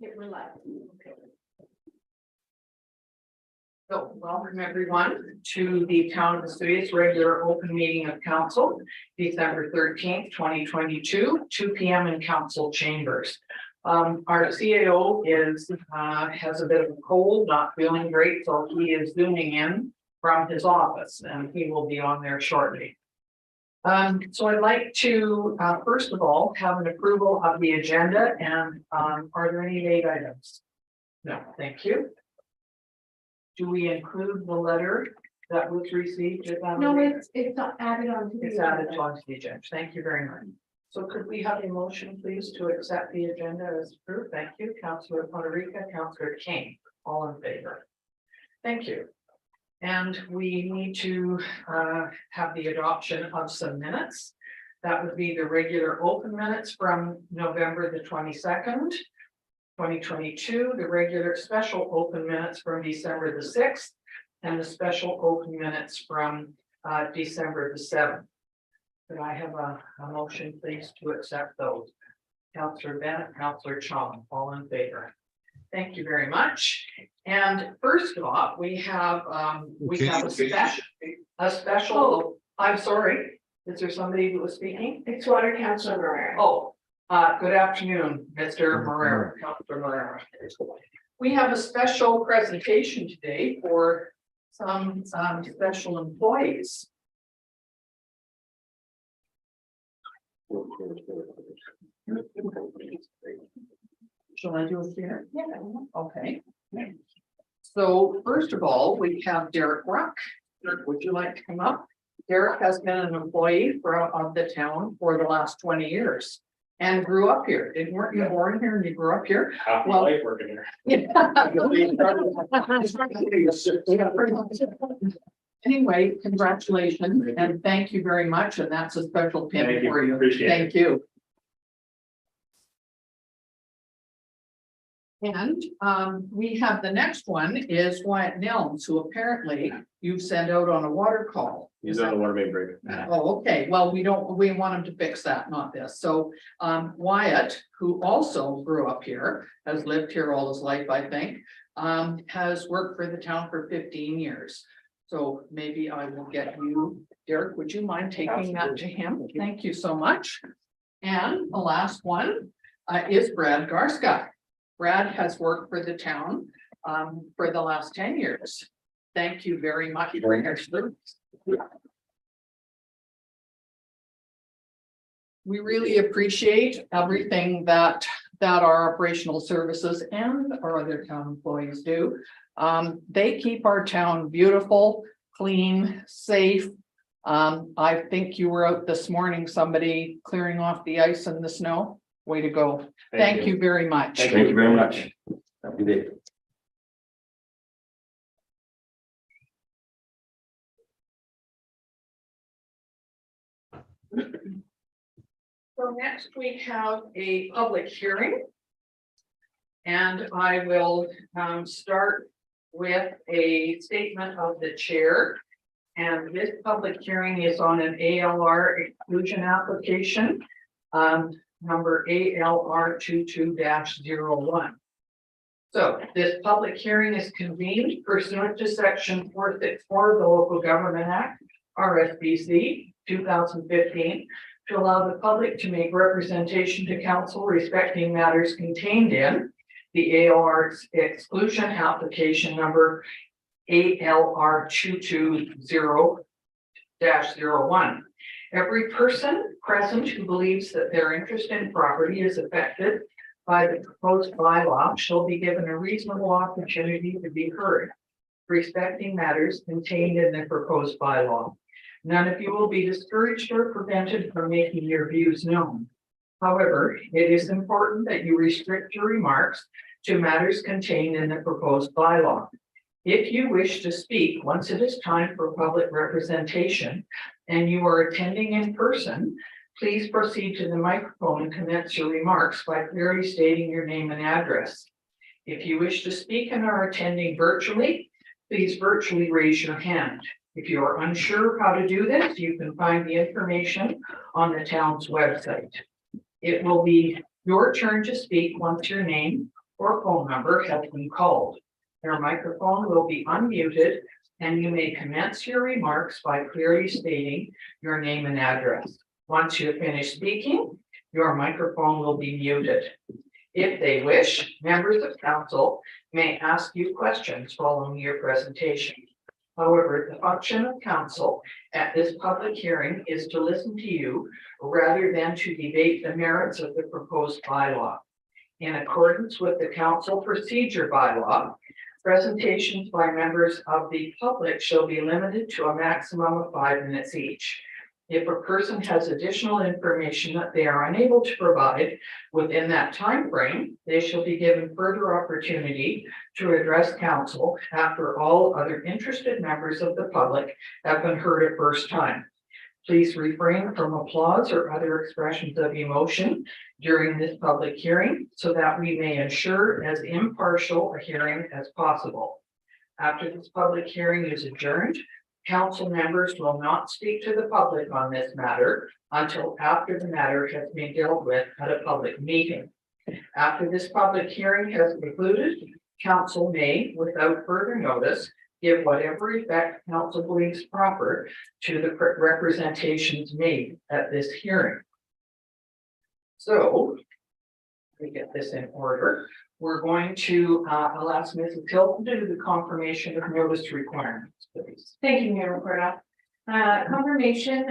We're live. Okay. So welcome everyone to the Town of Vesuvius regular open meeting of council, December 13th, 2022, 2 p.m. in council chambers. Our CAO has a bit of a cold, not feeling great, so he is zooming in from his office and he will be on there shortly. So I'd like to first of all have an approval of the agenda, and are there any late items? No, thank you. Do we include the letter that was received? No, it's not added on to the. It's added onto the agenda. Thank you very much. So could we have a motion, please, to accept the agenda as approved? Thank you, Councillor Ponarica, Councillor Kane, all in favor. Thank you. And we need to have the adoption of some minutes. That would be the regular open minutes from November the 22nd. 2022, the regular special open minutes from December the 6th, and the special open minutes from December the 7th. Could I have a motion, please, to accept those? Councillor Bennett, Councillor Chong, all in favor. Thank you very much. And first off, we have a special. Oh. I'm sorry. Is there somebody who was speaking? It's Water Councilor Moran. Oh, good afternoon, Mr. Morera, Councilor Morera. We have a special presentation today for some special employees. Shall I do it here? Yeah. Okay. So first of all, we have Derek Ruck. Derek, would you like to come up? Derek has been an employee of the town for the last 20 years and grew up here. Weren't you born here and you grew up here? Half my life working here. Anyway, congratulations and thank you very much. And that's a special pin Thank you. for you. Appreciate it. Thank you. And we have the next one is Wyatt Nelms, who apparently you've sent out on a water call. He's on the water main break. Oh, okay. Well, we want him to fix that, not this. So Wyatt, who also grew up here, has lived here all his life, I think, has worked for the town for 15 years. So maybe I will get you, Derek, would you mind taking that to him? Thank you so much. And the last one is Brad Garska. Brad has worked for the town for the last 10 years. Thank you very much for your service. We really appreciate everything that our operational services and our other town employees do. They keep our town beautiful, clean, safe. I think you were out this morning, somebody clearing off the ice and the snow. Way to go. Thank you very much. Thank you very much. Have a good day. So next we have a public hearing. And I will start with a statement of the chair. And this public hearing is on an ALR exclusion application. Number ALR 22-01. So this public hearing is convened pursuant to section 464 of the Local Government Act, RSBC 2015, to allow the public to make representation to council respecting matters contained in the ALR exclusion application number ALR 220-01. Every person present who believes that their interest in property is affected by the proposed bylaw shall be given a reasonable opportunity to be heard respecting matters contained in the proposed bylaw. None of you will be discouraged or prevented from making your views known. However, it is important that you restrict your remarks to matters contained in the proposed bylaw. If you wish to speak once it is time for public representation and you are attending in person, please proceed to the microphone and commence your remarks by clearly stating your name and address. If you wish to speak and are attending virtually, please virtually raise your hand. If you are unsure how to do this, you can find the information on the town's website. It will be your turn to speak once your name or phone number has been called. Your microphone will be unmuted and you may commence your remarks by clearly stating your name and address. Once you finish speaking, your microphone will be muted. If they wish, members of council may ask you questions following your presentation. However, the function of council at this public hearing is to listen to you rather than to debate the merits of the proposed bylaw. In accordance with the council procedure bylaw, presentations by members of the public shall be limited to a maximum of 5 minutes each. If a person has additional information that they are unable to provide within that time frame, they shall be given further opportunity to address council after all other interested members of the public have been heard a first time. Please refrain from applause or other expressions of emotion during this public hearing so that we may ensure as impartial a hearing as possible. After this public hearing is adjourned, council members will not speak to the public on this matter until after the matter has been dealt with at a public meeting. After this public hearing has concluded, council may, without further notice, give whatever effect council believes proper to the representations made at this hearing. So, let me get this in order. We're going to I'll ask Mrs. Hilton to do the confirmation of notice requirements, please. Thank you, Mayor Recorder. Confirmation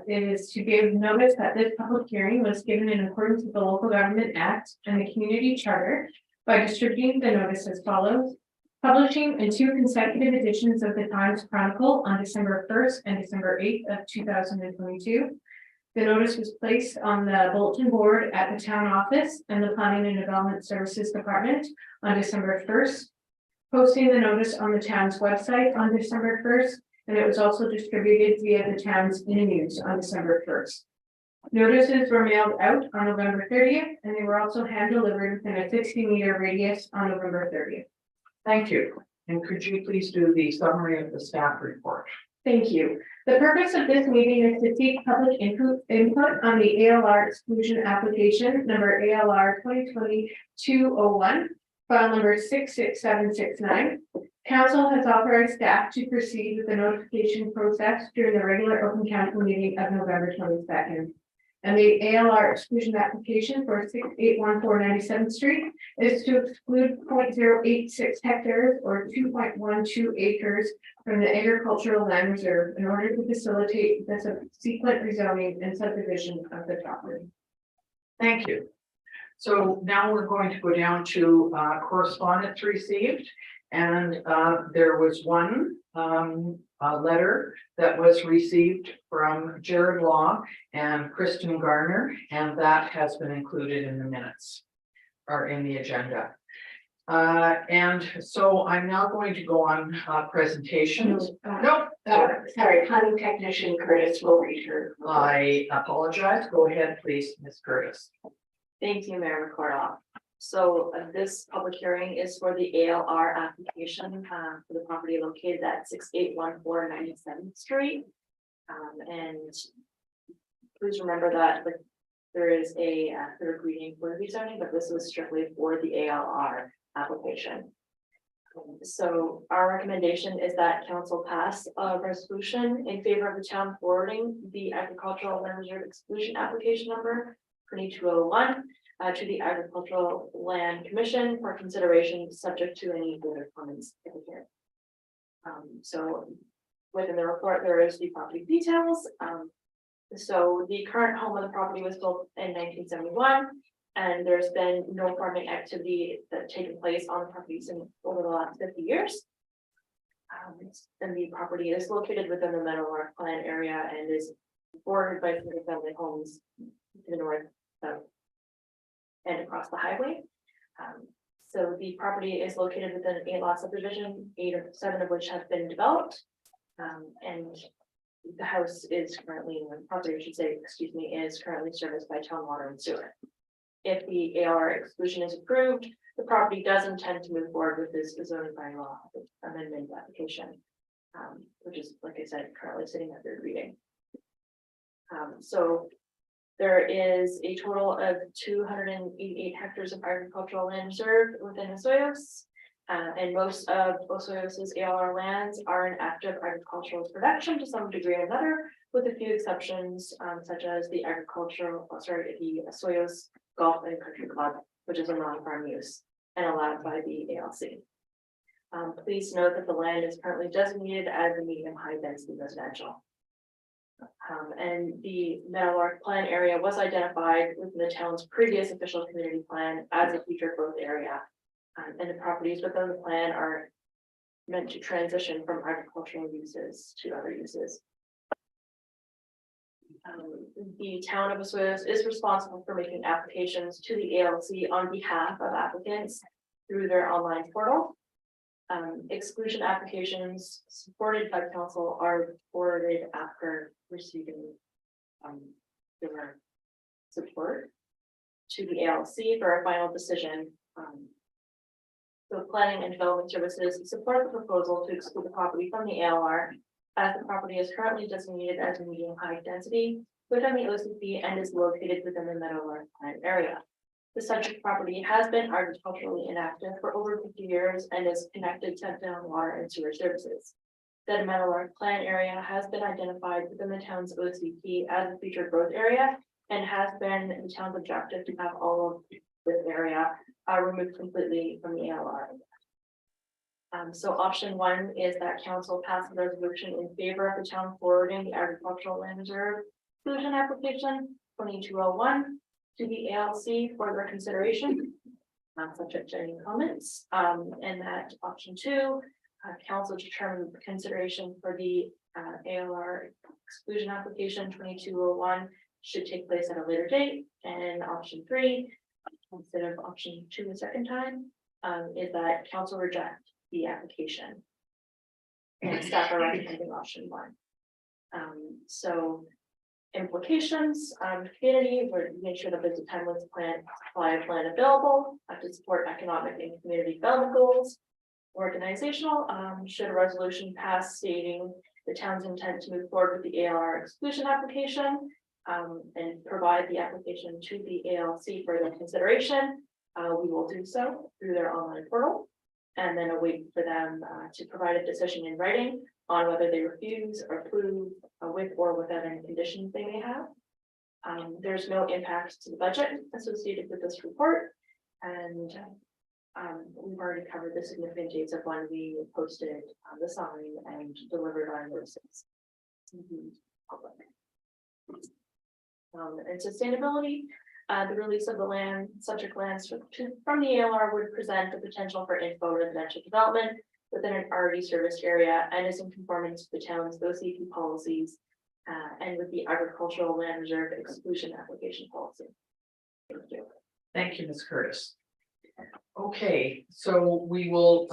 is to give notice that this public hearing was given in accordance with the Local Government Act and the Community Charter by distributing the notice as follows. Publishing in 2 consecutive editions of the Times Chronicle on December 1st and December 8th of 2022. The notice was placed on the bulletin board at the town office and the Planning and Development Services Department on December 1st. Posting the notice on the town's website on December 1st, and it was also distributed via the town's e-news on December 1st. Notices were mailed out on November 30th, and they were also hand delivered within a 60-meter radius on November 30th. Thank you. And could you please do the summary of the staff report? Thank you. The purpose of this meeting is to seek public input on the ALR exclusion application number ALR 2020-201, file number 66769. Council has authorized staff to proceed with the notification process during the regular open council meeting of November 22nd. And the ALR exclusion application for 6814 97th Street is to exclude 0.086 hectares or 2.12 acres from the agricultural land reserve in order to facilitate the subsequent rezoning and subdivision of the property. Thank you. So now we're going to go down to correspondence received. And there was one letter that was received from Jared Law and Kristen Garner, and that has been included in the minutes or in the agenda. And so I'm now going to go on presentations. Sorry, planning technician Curtis will read her. I apologize. Go ahead, please, Ms. Curtis. Thank you, Mayor Recordoff. So this public hearing is for the ALR application for the property located at 6814 97th Street. And please remember that there is a third reading for rezoning, but this was strictly for the ALR application. So our recommendation is that council pass a resolution in favor of the town forwarding the agricultural land reserve exclusion application number 2201 to the Agricultural Land Commission for consideration, subject to any further comments. So within the report, there is the property details. So the current home of the property was built in 1971, and there's been no farming activity that's taken place on the properties over the last 50 years. And the property is located within the Meadowlark Plan area and is bordered by single-family homes to the north, south, and across the highway. So the property is located within an 8-lot subdivision, 7 of which have been developed. And the house is currently, the property, I should say, excuse me, is currently serviced by town water and sewer. If the AR exclusion is approved, the property does intend to move forward with this zoning bylaw amendment application, which is, like I said, currently sitting at third reading. So There is a total of 288 hectares of agricultural land reserved within Osoyoos. And most of Osoyoos's ALR lands are in active agricultural production to some degree or another, with a few exceptions, such as the Osoyoos Golf and Country Club, which is a non-farm use and allowed by the ALC. Please note that the land is currently designated as a medium high density residential. And the Meadowlark plan area was identified within the town's previous official community plan as a future growth area. And the properties within the plan are meant to transition from agricultural uses to other uses. The town of Osoyoos is responsible for making applications to the ALC on behalf of applicants through their online portal. Exclusion applications supported by council are forwarded after receiving their support to the ALC for a final decision. So planning and development services support the proposal to exclude the property from the ALR, as the property is currently designated as a medium high density within the OCP and is located within the Meadowlark plan area. The subject property has been agriculturally inactive for over 50 years and is connected to town water and sewer services. The Meadowlark plan area has been identified within the town's OCP as a future growth area and has been the town's objective to have all of this area removed completely from the ALR. So option one is that council pass a resolution in favor of the town forwarding the agricultural land reserve exclusion application 2201 to the ALC for their consideration, subject to any comments. And that option two, council determine consideration for the ALR exclusion application 2201 should take place at a later date. And option three, instead of option two the second time, is that council reject the application. And staff are recommending option one. So implications, community, we're making sure that there's a timeless plan, supply of land available to support economic and community development goals. Organizational, should a resolution pass stating the town's intent to move forward with the ALR exclusion application, and provide the application to the ALC for their consideration, we will do so through their online portal, and then await for them to provide a decision in writing on whether they refuse or approve with or without any conditions they may have. There's no impact to the budget associated with this report, and we've already covered the significant dates of when we posted the sign and delivered our notices to the public. And sustainability, the release of the land, subject lands from the ALR would present the potential for info residential development within an already serviced area and is in conformance with the town's OCP policies and with the agricultural land reserve exclusion application policy. Thank you. Thank you, Ms. Curtis. Okay, so we will,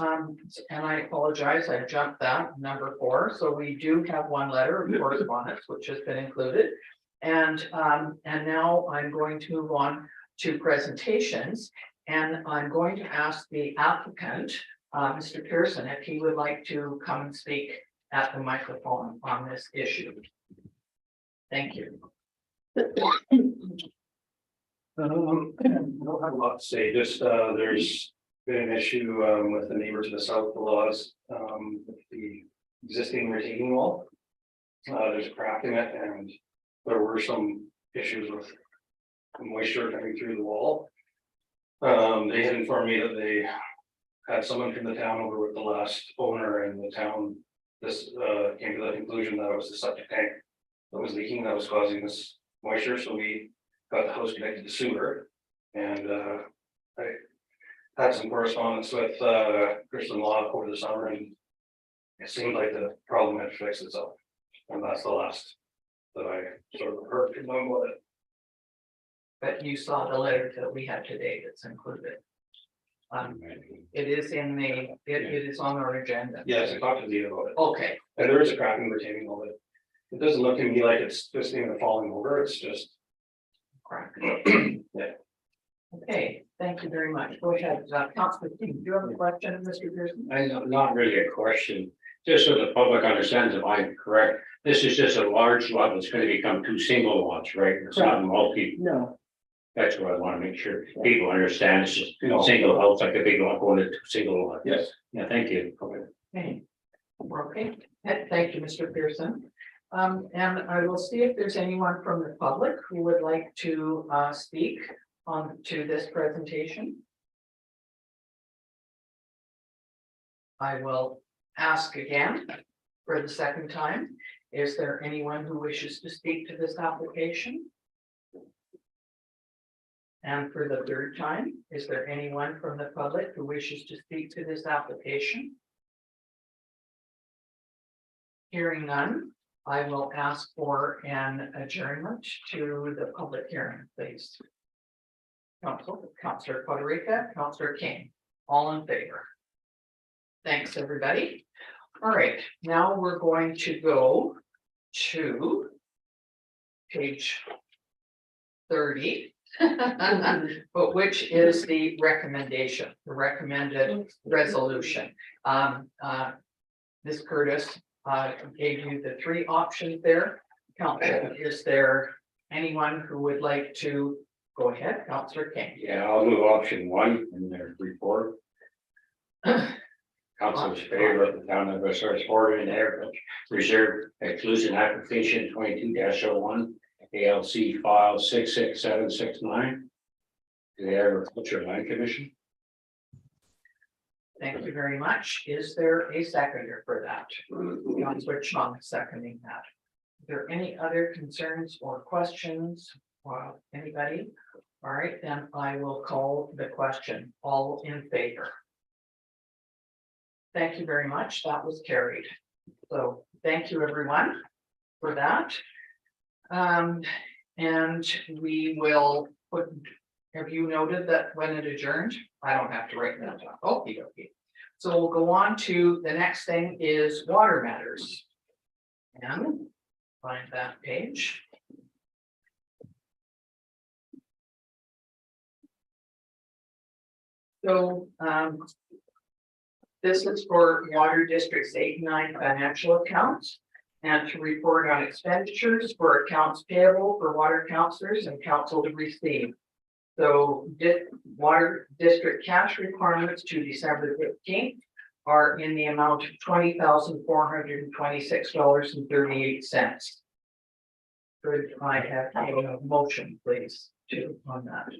and I apologize, I jumped that number 4. So we do have one letter of correspondence which has been included. And now I'm going to move on to presentations, and I'm going to ask the applicant, Mr. Pearson, if he would like to come and speak at the microphone on this issue. Thank you. I don't have a lot to say, just there's been an issue with the neighbor to the south of the laws, with the existing retaining wall. There's a crack in it, and there were some issues with moisture coming through the wall. They had informed me that they had someone from the town over with the last owner, and the town came to the conclusion that it was the septic tank that was leaking that was causing this moisture. So we got the house connected to sewer, and I had some correspondence with Kristen Law over the summer, and it seemed like the problem had fixed itself, and that's the last that I sort of heard from them with it. But you saw the letter that we have today that's included. It is in the, it is on our agenda. Yes, I talked to Leah about it, Okay, and there is a crack in the retaining wall. It doesn't look to me like it's just even falling over, it's just. correct. Yeah. Okay, thank you very much. Go ahead, Councilor King, do you have a question, Mr. Pearson? Not really a question, just so the public understands, if I'm correct, this is just a large lot that's gonna become two single lots, right? It's not multi, No, that's what I wanna make sure people understand, it's just No. single house, like a big lot going into two single lots. Yes. Yeah, thank you. Okay. Okay. Okay, thank you, Mr. Pearson. And I will see if there's anyone from the public who would like to speak on to this presentation. I will ask again for the second time. Is there anyone who wishes to speak to this application? And for the third time, is there anyone from the public who wishes to speak to this application? Hearing none, I will ask for an adjournment to the public hearing, please. Councillor Federica, Councillor King, all in favor. Thanks, everybody. All right, now we're going to go to page 30. But which is the recommendation, the recommended resolution. Ms. Curtis gave you the three options there. Council, is there anyone who would like to go ahead? Councillor King. Yeah, I'll move option one in their report. Council's favor of the town of Resource Board and Heritage Reserve exclusion application 22-01 ALC file 66769. To the Agriculture Land Commission. Thank you very much. Is there a seconder for that? Councillor Chung seconding that. Are there any other concerns or questions? Anybody? All right, then I will call the question. All in favor? Thank you very much. That was carried. So thank you, everyone, for that. And we will put, have you noted that when it adjourned? I don't have to write that down. Okay, okay. So we'll go on to the next thing is water matters. And find that page. So, this is for Water District's 89 financial accounts and to report on expenditures for accounts payable for water counselors and council to receive. So Water District cash requirements to December 15th are in the amount of $20,426.38. Could I have a motion, please, on that?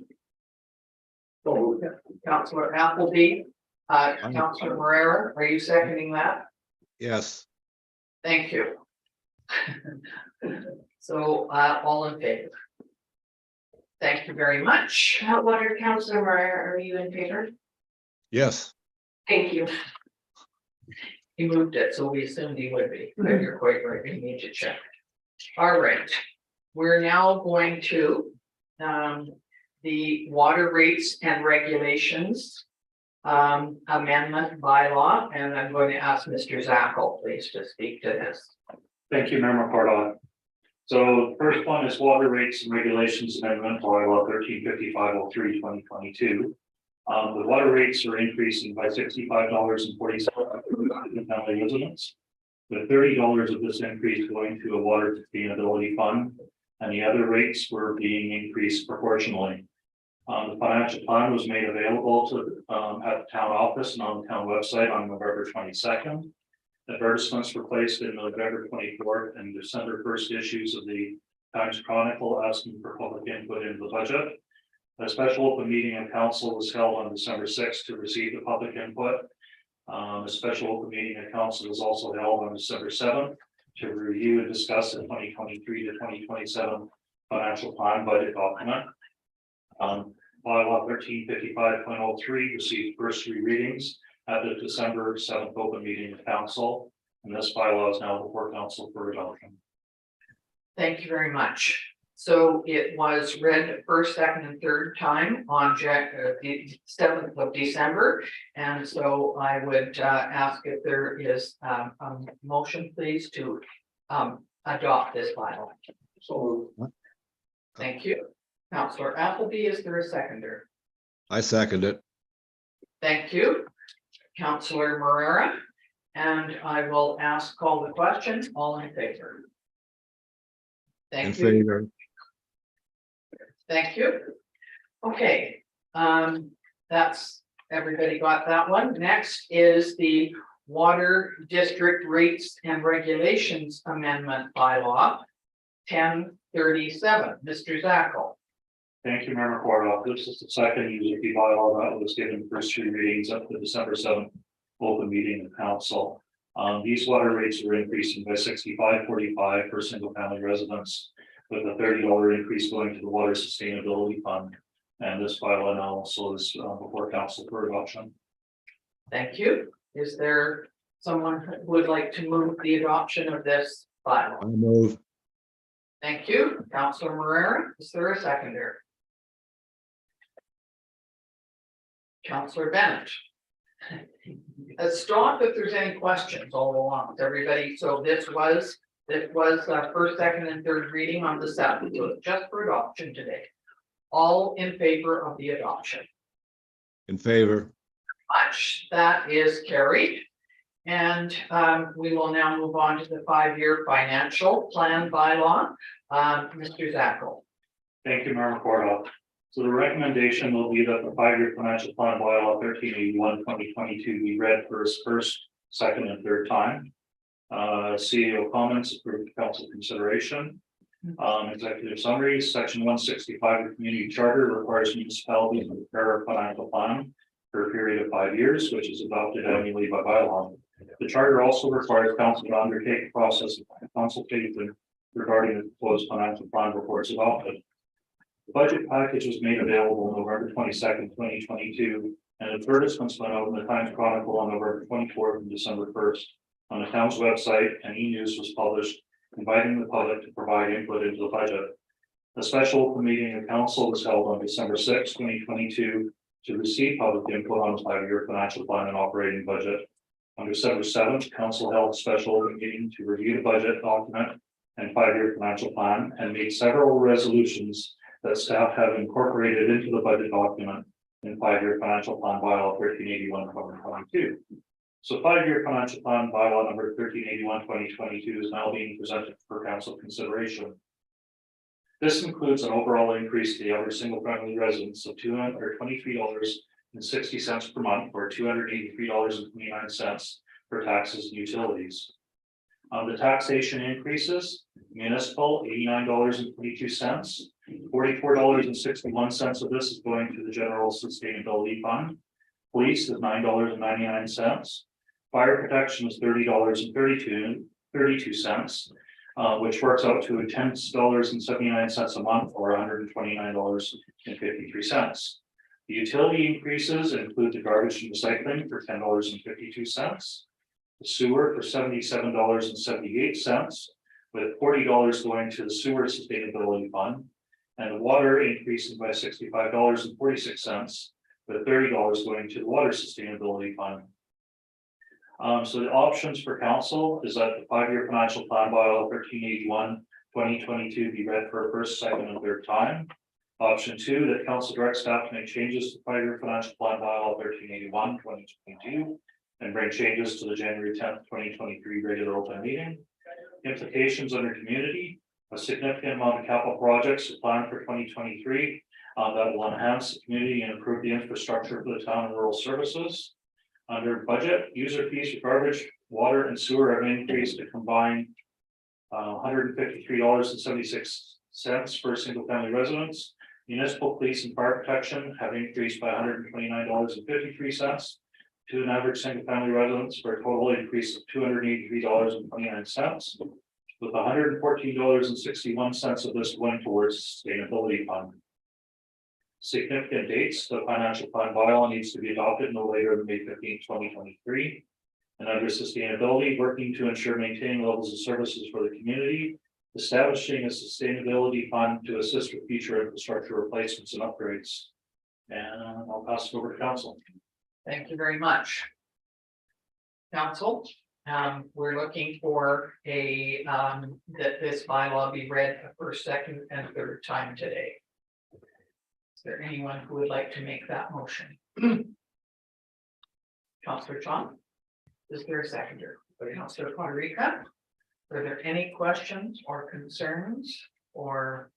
Councillor Appleby, Councillor Moreira, are you seconding that? Yes. Thank you. So, all in favor? Thank you very much. Water Councillor Moreira, are you in favor? Yes. Thank you. He moved it, so we assumed he would be, but you're quite right, we need to check. All right, we're now going to the water rates and regulations amendment bylaw, and I'm going to ask Mr. Zackel, please, to speak to this. Thank you, Member Cardon. So the first one is water rates and regulations amendment bylaw 135503/2022. The water rates are increasing by $65.40 for family residents, with $30 of this increase going to a water sustainability fund, and the other rates were being increased proportionally. The financial plan was made available to at the town office and on the town website on November 22nd. Advertisements were placed in November 24th and December 1st issues of the Times Chronicle asking for public input into the budget. A special open meeting of council was held on December 6th to receive the public input. A special open meeting of council was also held on December 7th to review and discuss the 2023 to 2027 financial plan budget document. Bylaw 1355.03 received first three readings at the December 7th open meeting of council, and this bylaw is now before council for adoption. Thank you very much. So it was read first, second, and third time on the 7th of December. And so I would ask if there is a motion, please, to adopt this bylaw. So Thank you. Councillor Appleby, is there a seconder? I second it. Thank you. Councillor Moreira And I will call the question, all in favor? In Thank you. favor. Thank you. Okay, that's, everybody got that one. Next is the Water District Rates and Regulations Amendment bylaw. 1037, Mr. Zackel. Thank you, Member Cordoff. This is the second UZP bylaw that was given first three readings up to December 7th open meeting of council. These water rates are increasing by 65.45 for single family residents, with a $30 increase going to the Water Sustainability Fund. And this bylaw now also is before council for adoption. Thank you. Is there someone who would like to move the adoption of this bylaw? I move. Thank you, Councilor Moreira. Is there a seconder? Councilor Bennett. Stop if there's any questions all along, everybody. So this was first, second, and third reading on the 7th. So it's just for adoption today. All in favor of the adoption? In favor. Much. That is carried. And we will now move on to the 5-year financial plan bylaw. Mr. Zackel. Thank you, Member Cordoff. So the recommendation will be that the 5-year financial plan bylaw 1381-2022 be read for its first, second, and third time. CEO comments approved council consideration. Executive summary, section 165 of the community charter requires municipalities to prepare a financial plan for a period of 5 years, which is adopted annually by bylaw. The charter also requires council to undertake a process of consultation regarding the proposed financial plan before it's adopted. The budget package was made available on November 22nd, 2022, and advertisements went out in the Times Chronicle on November 24th and December 1st. On the town's website, an e-news was published inviting the public to provide input into the budget. A special open meeting of council was held on December 6, 2022 to receive public input on the 5-year financial plan and operating budget. On December 7th, council held a special open meeting to review the budget document and 5-year financial plan and made several resolutions that staff have incorporated into the budget document in 5-year financial plan bylaw 1381-2022. So 5-year financial plan bylaw number 1381-2022 is now being presented for council consideration. This includes an overall increase to the average single family residence of $23.60 per month, or $283.29 for taxes and utilities. The taxation increases: municipal $89.22, $44.61 of this is going to the general sustainability fund. Police is $9.99. Fire protection is $30.32, which works out to $10.79 a month, or $129.53. The utility increases include the garbage and recycling for $10.52, the sewer for $77.78, with $40 going to the sewer sustainability fund, and the water increasing by $65.46, with $30 going to the water sustainability fund. So the options for council is that the 5-year financial plan bylaw 1381-2022 be read for a first, second, and third time. Option 2, that council direct staff to make changes to 5-year financial plan bylaw 1381-2022 and bring changes to the January 10th, 2023 regular open meeting. Implications under community: a significant amount of capital projects are planned for 2023 that will enhance the community and improve the infrastructure for the town and rural services. Under budget, user fees for garbage, water, and sewer have increased to combine $153.76 for single family residents. Municipal police and fire protection have increased by $129.53 to an average single family residence, for a total increase of $283.29, with $114.61 of this going towards the sustainability fund. Significant dates: the financial plan bylaw needs to be adopted no later than May 15, 2023. And under sustainability, working to ensure maintaining levels of services for the community, establishing a sustainability fund to assist with future infrastructure replacements and upgrades. And I'll pass it over to council. Thank you very much. Council, we're looking for that this bylaw be read a first, second, and third time today. Is there anyone who would like to make that motion? Councillor John. Is there a seconder? Councillor Quadriga? Are there any questions or concerns or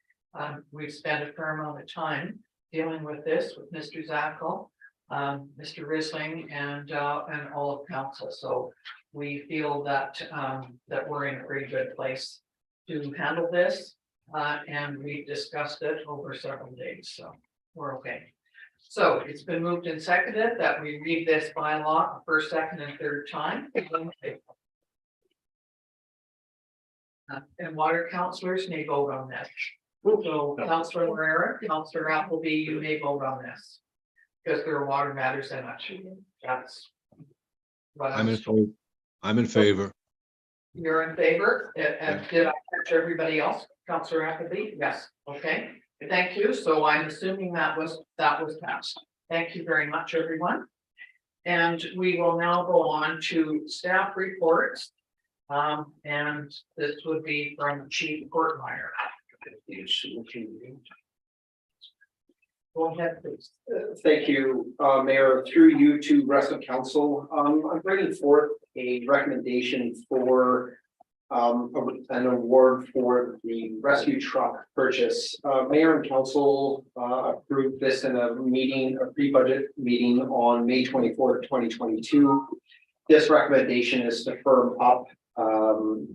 we've spent a fair amount of time dealing with this with Mr. Zackel, Mr. Risling and all of council. So we feel that that we're in a pretty good place to handle this. And we discussed it over several days, so we're okay. So it's been moved and seconded that we read this bylaw first, second, and third time. And water councillors may vote on this. So Councillor Herrera, Councillor Appleby, you may vote on this. Because there are water matters in it. That's. what I'm in favor. I'm in favor. You're in favor, and did I catch everybody else? Councillor Appleby? Yes, okay, thank you. So I'm assuming that was passed. Thank you very much, everyone. And we will now go on to staff reports. And this would be from Chief Courtmeyer. Go ahead, please. Thank you, Mayor, through you to rest of council. I'm bringing forth a recommendation for an award for the rescue truck purchase. Mayor and council approved this in a meeting, a pre-budget meeting on May 24th, 2022. This recommendation is to firm up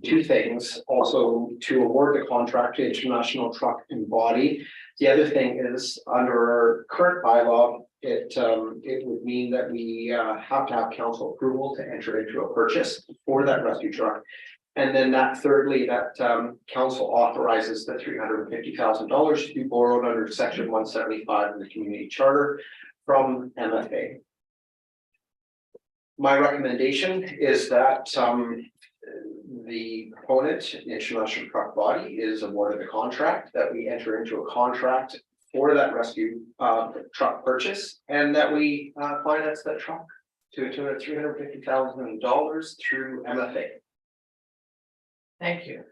two things, also to award the contract to International Truck and Body. The other thing is under our current bylaw, it would mean that we have to have council approval to enter into a purchase for that rescue truck. And then that thirdly, that council authorizes the $350,000 to be borrowed under section 175 of the community charter from MFA. My recommendation is that the proponent, International Truck Body, is awarded a contract, that we enter into a contract for that rescue truck purchase, and that we finance that truck to a tune of $350,000 through MFA. Thank you.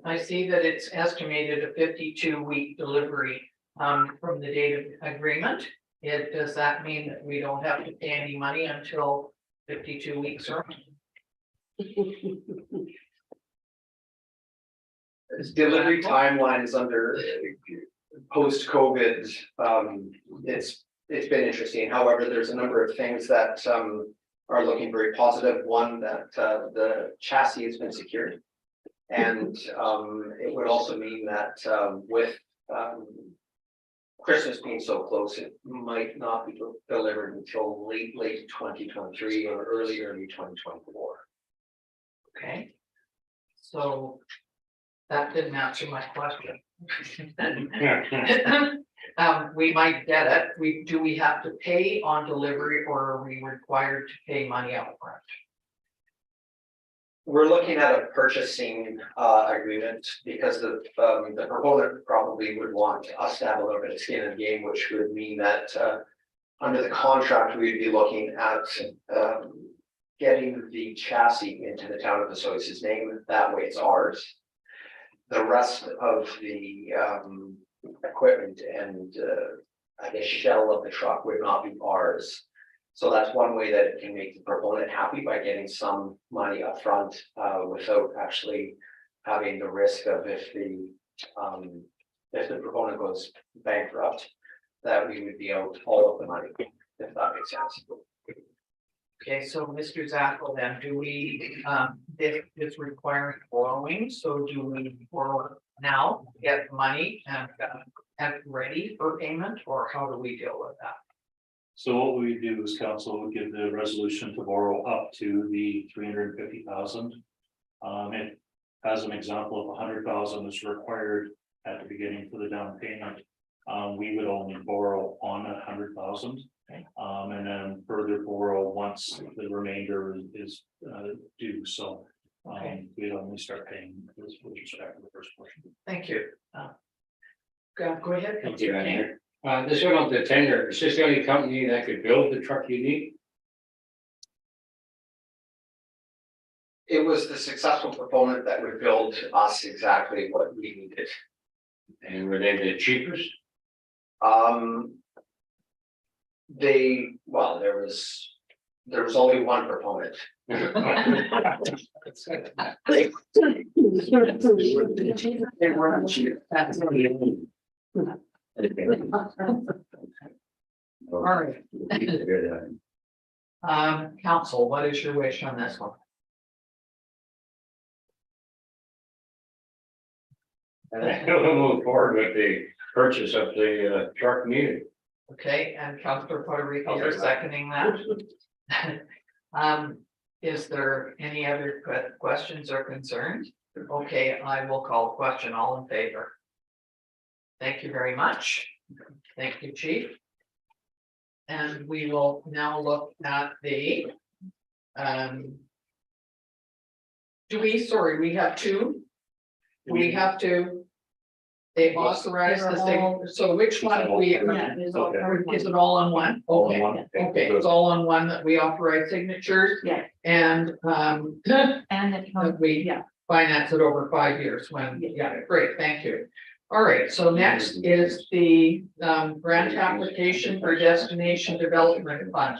I see that it's estimated a 52-week delivery from the date of agreement. Does that mean that we don't have to pay any money until 52 weeks are? Delivery timeline is under post-COVID. It's been interesting. However, there's a number of things that are looking very positive. One, that the chassis has been secured. And it would also mean that with Christmas being so close, it might not be delivered until late 2023 or early 2024. Okay. So that didn't answer my question. We might get it. Do we have to pay on delivery, or are we required to pay money up front? We're looking at a purchasing agreement because the proponent probably would want us to have a little bit of skin in the game, which would mean that under the contract, we'd be looking at getting the chassis into the town of Osoyoos's name. That way it's ours. The rest of the equipment and I guess shell of the truck would not be ours. So that's one way that it can make the proponent happy, by getting some money up front without actually having the risk of if the proponent goes bankrupt, that we would be able to follow up the money, if that makes sense. Okay, so Mr. Zackel, then do we, this is requiring borrowing, so do we borrow now, get money and have it ready for payment, or how do we deal with that? So what we do is council would give the resolution to borrow up to the 350,000. It has an example of 100,000 is required at the beginning for the down payment. We would only borrow on 100,000. Okay. And then further borrow once the remainder is due. So Okay. we only start paying with respect to the first portion. Thank you. Go ahead. Thank you, Councillor King. Mayor. This one on the tender, is this the only company that could build the truck you need? It was the successful proponent that would build us exactly what we needed. And were they the cheapest? Well, there was There was only one proponent. All right. Council, what is your wish on this one? And then we'll move forward with the purchase of the truck meter. Okay, and Councilor Puerto Rico, you're Okay. seconding that. Is there any other questions or concerns? Okay, I will call the question. All in favor? Thank you very much. Thank you, Chief. And we will now look at the. Sorry, we have two. We have to. They authorize the thing, so which one we, is it all on one? All in Okay, one. okay, it's all on one that we authorize signatures. Yeah. And, And that we yeah. finance it over 5 years when, yeah, great, thank you. All right, so next is the, grant application for Destination Development Fund.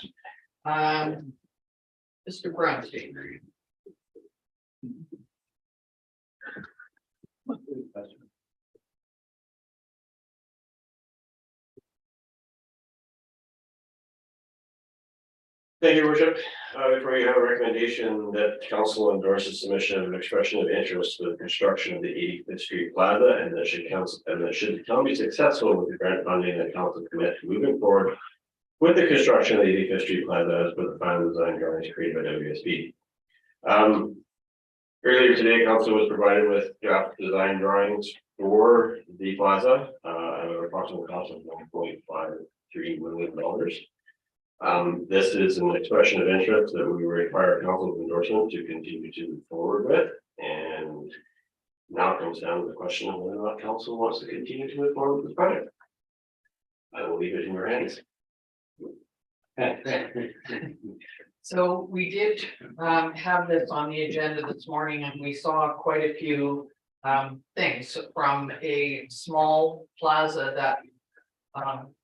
Mr. Brownstein. Thank you, Your Worship. Before you have a recommendation that council endorses submission of an expression of interest for the construction of the 85th Street Plaza, and that should the town be successful with the grant funding that council commit to moving forward with the construction of the 85th Street Plaza as per the final design drawings created by WSP. Earlier today, council was provided with draft design drawings for the plaza at an approximate cost of $1.53 million. This is an expression of interest that we require council's endorsement to continue to move forward with, and now comes down to the question of whether or not council wants to continue to move forward with this project. I will leave it in your hands. So we did have this on the agenda this morning, and we saw quite a few things from a small plaza that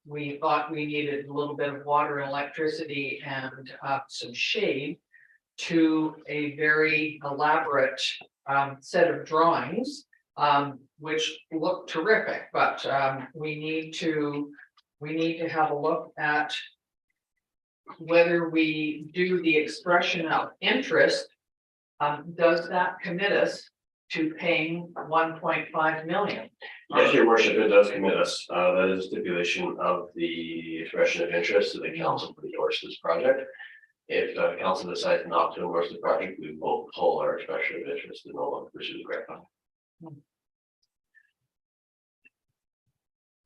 we thought we needed a little bit of water and electricity and some shade, to a very elaborate set of drawings, which look terrific, but we need to have a look at whether we do the expression of interest. Does that commit us to paying 1.5 million? Yes, your worship, it does commit us. That is stipulation of the expression of interest that the council would endorse this project. If council decides not to endorse the project, we will pull our expression of interest and no longer pursue the grant funding.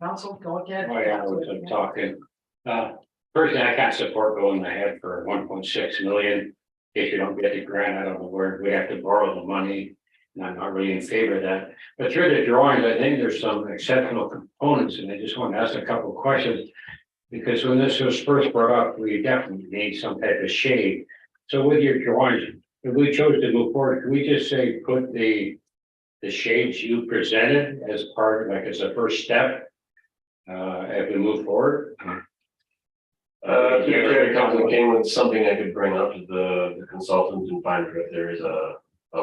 Council, go again. Oh, yeah, I'm talking. Personally, I can't support going ahead for 1.6 million. If you don't get the grant, I don't know where we have to borrow the money. And I'm not really in favor of that. But through the drawings, I think there's some exceptional components, and I just want to ask a couple of questions. Because when this was first brought up, we definitely need some type of shade. So with your drawings, if we chose to move forward, can we just say put the shades you presented as part of, like, as a first step? If we move forward? The council came with something I could bring up to the consultant and find if there is a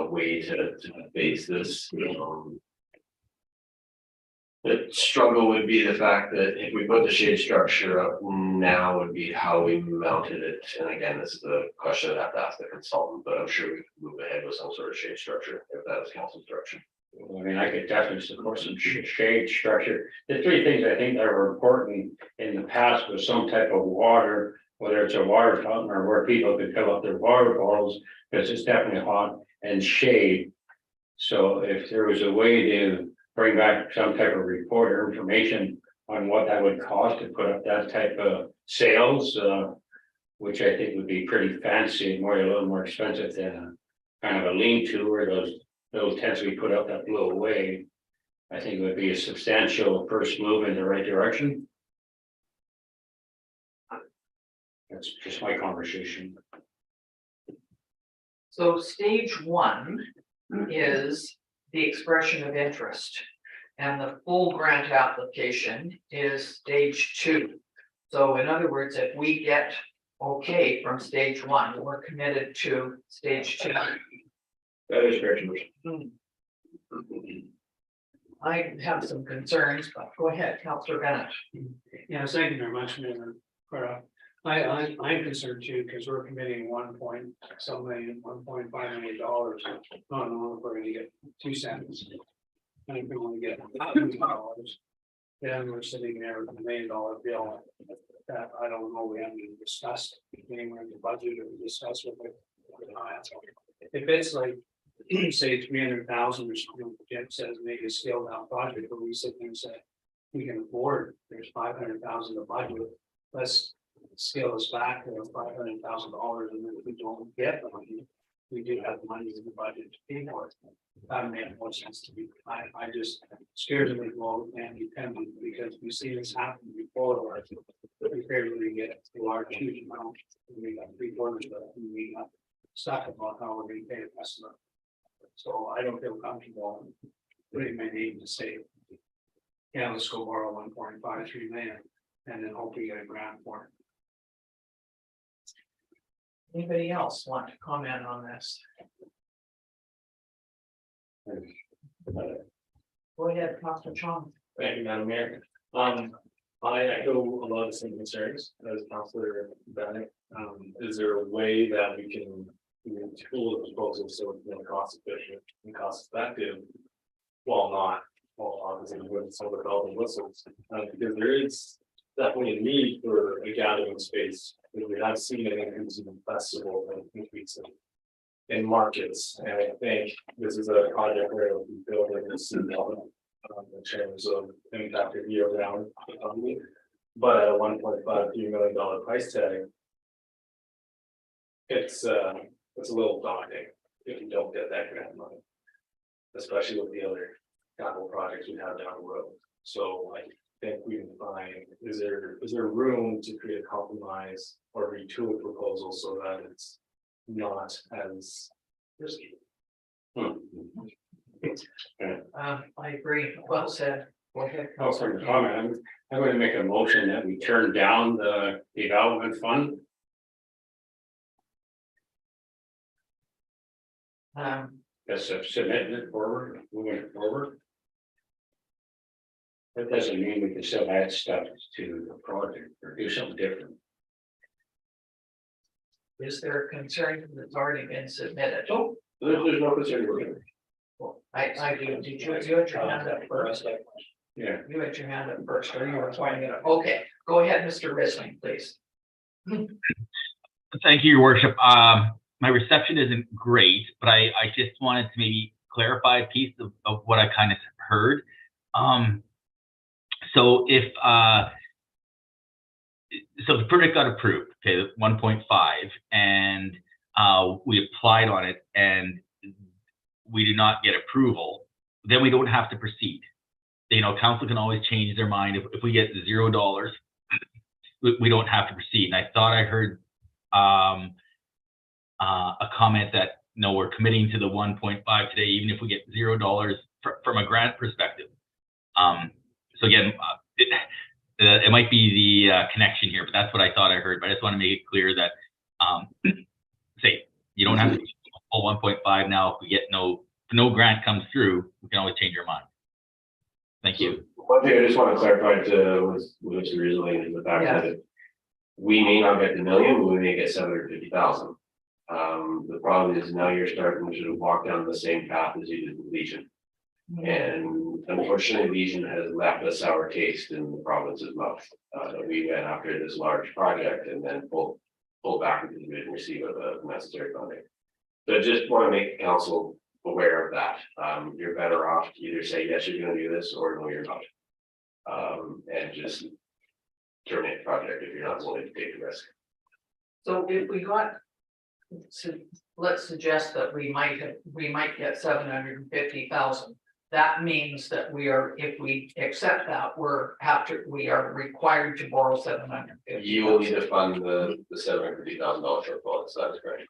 way to base this. The struggle would be the fact that if we put the shade structure up now would be how we mounted it. And again, this is the question I'd have to ask the consultant, but I'm sure we could move ahead with some sort of shade structure if that is council's direction. I mean, I could definitely support some shade structure. The three things I think that were important in the past was some type of water, whether it's a water fountain or where people could fill up their water bottles, because it's definitely hot, and shade. So if there was a way to bring back some type of report or information on what that would cost to put up that type of sales, which I think would be pretty fancy and a little more expensive than kind of a lean-to where those little tents we put up that blew away. I think it would be a substantial first move in the right direction. That's just my conversation. So stage one is the expression of interest, and the full grant application is stage two. So in other words, if we get Okay, from stage one, we're committed to stage two. That is correct. Commissioner. I have some concerns, but go ahead, Councillor Bennett. Yeah, thank you very much, Mayor. I'm concerned too, because we're committing 1.5 million, not knowing if we're gonna get 2 cents. And if we only get $1,000, then we're sitting there with $1 million bill. That I don't know, we haven't even discussed anywhere in the budget or discussed with it. If it's like, say 300,000 or something, Jim says make a scaled down project, but we sit there and say, we can afford, there's 500,000 of budget, let's scale this back to $500,000, and then if we don't get the money, we do have money in the budget to pay for it. That makes more sense to me. I just scares me, well, and dependent, because we see this happen before, where we barely get a large huge amount, we got 3/4 of it, and we got stuck about how we're going to pay the rest of it. So I don't feel comfortable putting my name to say, yeah, let's go borrow 1.53 million, and then hope we get a grant for it. Anybody else want to comment on this? Go ahead, Councillor Chong. Thank you, Madam Mayor. I echo a lot of the same concerns as Councillor Bennett. Is there a way that we can tool the proposal so it's more cost efficient and cost effective? While not, well, obviously with some of the bells and whistles, because there is definitely a need for a gathering space. Because we have seen an increase in festival and increase in markets, and I think this is a project where we build a system in terms of impact of year-round economy. But at a $1.53 million price tag, it's a little daunting if you don't get that grant money, especially with the other capital projects we have down the road. So I think we can find, is there room to create a compromise or retool a proposal so that it's not as risky? I agree, well said. Go ahead. Oh, for the comment, I'm going to make a motion that we turn down the development fund. That's submitting it forward, moving it forward. That doesn't mean we can still add stuff to the project or do something different. Is there a concern that's already been submitted? Oh, there's no concern. Well, I do, did you had your hand up first? Yeah. You had your hand up first, or you were pointing it up, okay, go ahead, Mr. Risling, please. Thank you, Your Worship. My reception isn't great, but I just wanted to maybe clarify a piece of what I kind of heard. So if so the project got approved, okay, 1.5, and we applied on it and we do not get approval, then we don't have to proceed. You know, council can always change their mind. If we get $0, we don't have to proceed. And I thought I heard a comment that, no, we're committing to the 1.5 today, even if we get $0 from a grant perspective. So again, it might be the connection here, but that's what I thought I heard. But I just want to make it clear that, say, you don't have to pull 1.5 now. If we get no grant comes through, we can always change our mind. Thank you. One thing I just want to clarify to with Mr. Risling is the fact that we may not get the million, but we may get 750,000. The problem is now you're starting to walk down the same path as you did with Legion. And unfortunately, Legion has left a sour taste in the province's mouth. We went after this large project and then pulled back because we didn't receive the necessary funding. So I just want to make the council aware of that. You're better off to either say, yes, you're going to do this, or no, you're not. And just terminate the project if you're not willing to take the risk. So if we got, so let's suggest that we might get 750,000. That means that we are, if we accept that, we are required to borrow 750,000. You will need to fund the $750,000 shortfall. So that's correct.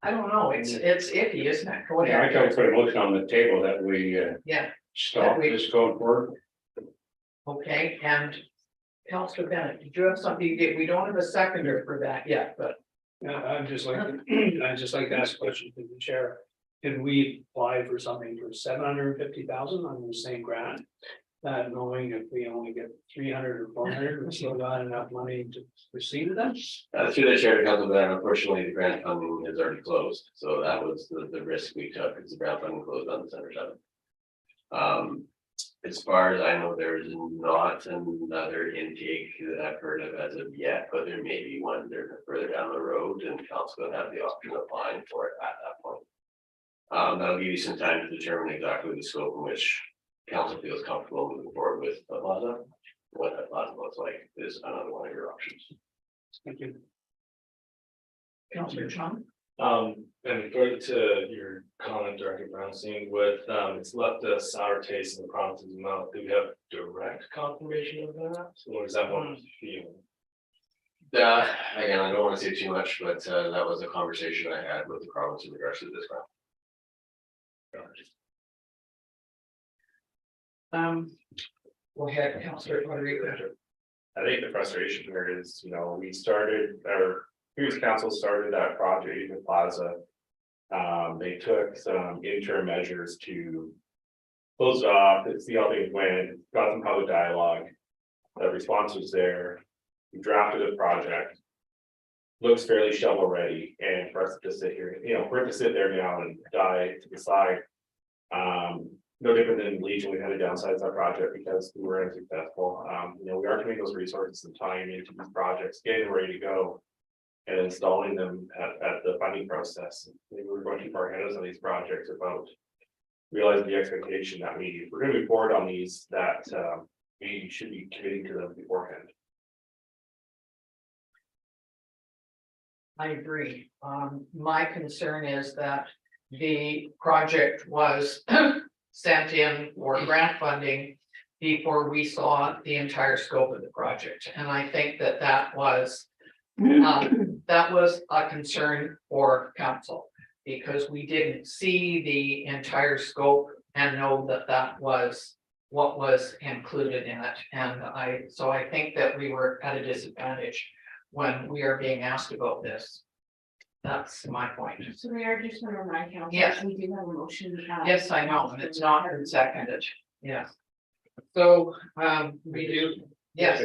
I don't know, it's iffy, isn't it? Go Yeah, I ahead. can put a motion on the table that we Yeah, stop this going forward. okay, and Counselor Bennett, did you have something? We don't have a seconder for that yet, but I'd just like to ask a question to the chair. Can we apply for something for 750,000 on the same grant? That knowing if we only get 300 or 400, we still got enough money to proceed with that? Through the chair to council, that unfortunately the grant funding is already closed, so that was the risk we took, because the grant funding closed on December 7th. As far as I know, there's not another intake that I've heard of as of yet, but there may be one there further down the road, and council will have the option of applying for it at that point. That'll give you some time to determine exactly the scope in which council feels comfortable moving forward with the plaza. What that plaza looks like is another one of your options. Thank you. Counselor Chung? And further to your comment, Director Brownstein, with, it's left a sour taste in the province's mouth. Do we have direct confirmation of that? Or is that one feeling? Again, I don't want to say too much, but that was a conversation I had with the province in regards to this grant. Go ahead, Counselor Rodriguez. I think the frustration here is, we started, our previous council started that project, Eden Plaza. They took some interim measures to close it off, see how things went, got some public dialogue. The response was there. We drafted a project. Looks fairly shovel ready, and for us to sit here, for it to sit there now and die to the side. No different than Legion, we had to downsize that project because we were unsuccessful. We are committing those resources and tying into these projects, getting them ready to go. And installing them at the funding process. We were going too far ahead of some of these projects about realizing the expectation that if we're going to move forward on these, that we should be committing to them beforehand. I agree. My concern is that the project was sent in for grant funding before we saw the entire scope of the project. And I think that was a concern for council because we didn't see the entire scope and know that was what was included in it. And so I think that we were at a disadvantage when we are being asked about this. That's my point. So we are just gonna remind council. Yes. We do have a motion. Yes, I know, and it's not been seconded. Yes. So, we do, yes,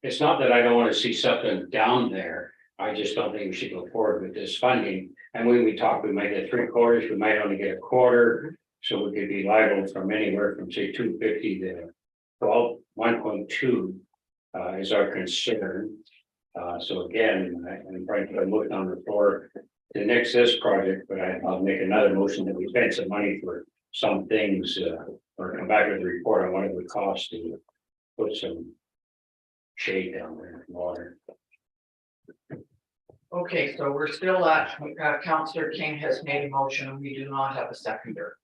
It's not that I don't want to see something down there. I just don't think we should go forward with this funding. And when we talk, we might get 3/4, we might only get a quarter. So we could be liable from anywhere from say 250 to 1.2 is our concern. So again, I'm probably looking on the floor to nix this project, but I'll make another motion that we spend some money for some things or come back with a report on what it would cost to put some shade down there, water. okay, so we're still at, Councillor King has made a motion, and we do not have a seconder.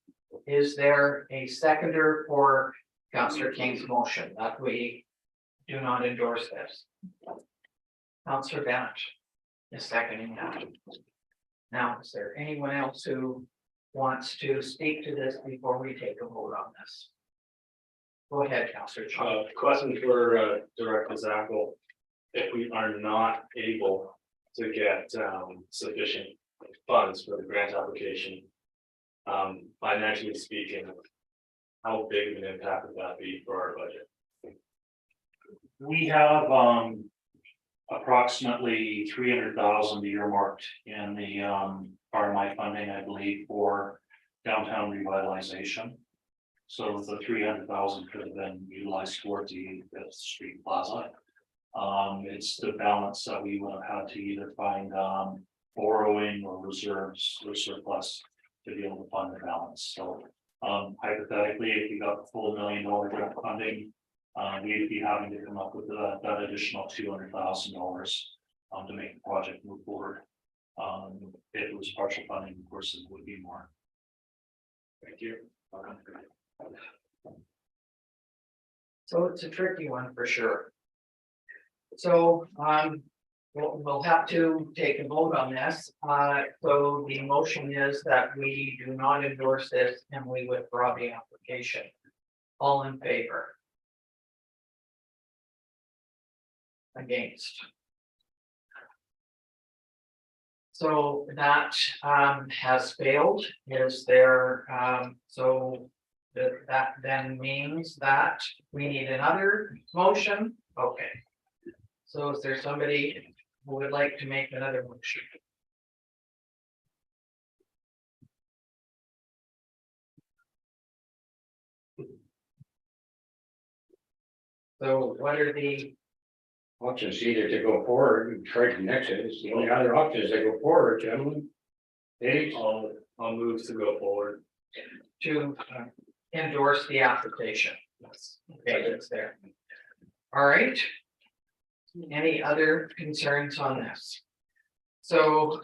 Is there a seconder for Councillor King's motion that we do not endorse this? Councillor Bennett is seconding that. Now, is there anyone else who wants to speak to this before we take a vote on this? Go ahead, Councillor Chung. Question for Director Zackel. If we are not able to get sufficient funds for the grant application, financially speaking, how big of an impact would that be for our budget? We have approximately 300,000 earmarked in the RMI funding, I believe, for downtown revitalization. So the 300,000 could have been utilized towards the Fifth Street Plaza. It's the balance that we would have had to either find borrowing or reserves or surplus to be able to fund the balance. So hypothetically, if we got the full $1 million grant funding, we'd be having to come up with that additional $200,000 to make the project move forward. If it was partial funding, of course, it would be more. Thank you. So it's a tricky one for sure. So, we'll have to take a vote on this. So the motion is that we do not endorse this and we withdraw the application. All in favor? Against. So that has failed. Is there, so that then means that we need another motion? Okay. So is there somebody who would like to make another motion? So what are the, Options either to go forward and try to next it, it's the only other option is to go forward, gentlemen. Hey, I'll move to go forward. to endorse the application? Okay, it's there. All right. Any other concerns on this? So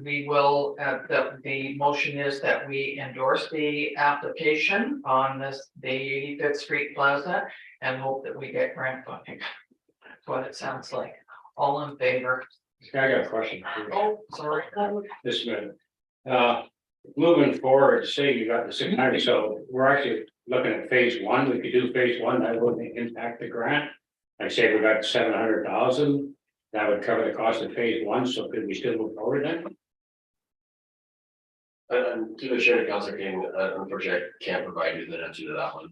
we will, the motion is that we endorse the application on this, the 85th Street Plaza, and hope that we get grant funding. That's what it sounds like. All in favor? I got a question. Oh, sorry. This minute. Moving forward, say you got the 690, so we're actually looking at phase one, we could do phase one, that wouldn't impact the grant. Like say we got 700,000, that would cover the cost of phase one, so could we still move forward then? To the chair, Councilor King, unfortunately, I can't provide you the answer to that one.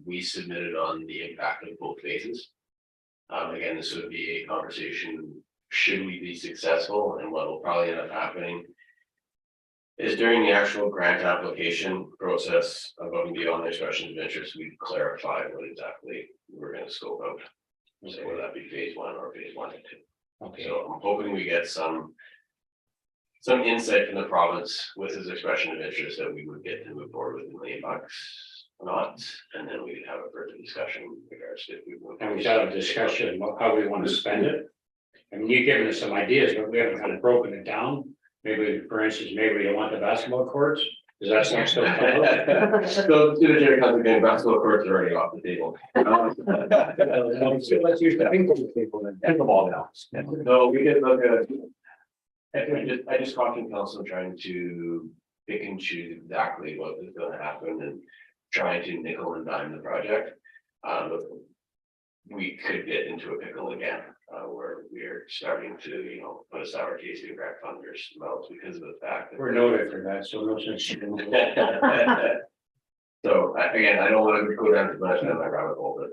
We submitted on the impact of both phases. Again, this would be a conversation, should we be successful, and what will probably end up happening is during the actual grant application process, above and beyond the expressions of interest, we clarify what exactly we're gonna scope out. So whether that be phase one or phase 1 and 2. Okay, So I'm hoping we get some insight from the province with his expression of interest that we would get to move forward with $1 million or not, and then we'd have a further discussion in regards to if we move. and we have a discussion about how we want to spend it. I mean, you've given us some ideas, but we haven't kind of broken it down. Maybe, for instance, maybe we don't want the basketball courts. Does that sound still? So to the chair, Councilor King, basketball courts are already off the table. Let's use the ping pong table and the ball now. No, we could look at. I just cautioned council trying to pick and choose exactly what is gonna happen and trying to nickel and dime the project. We could get into a pickle again, where we're starting to, put a sour taste in grant funders' mouths because of the fact that. We're noted for that, so no sense. So again, I don't want to go down too much down that rabbit hole, but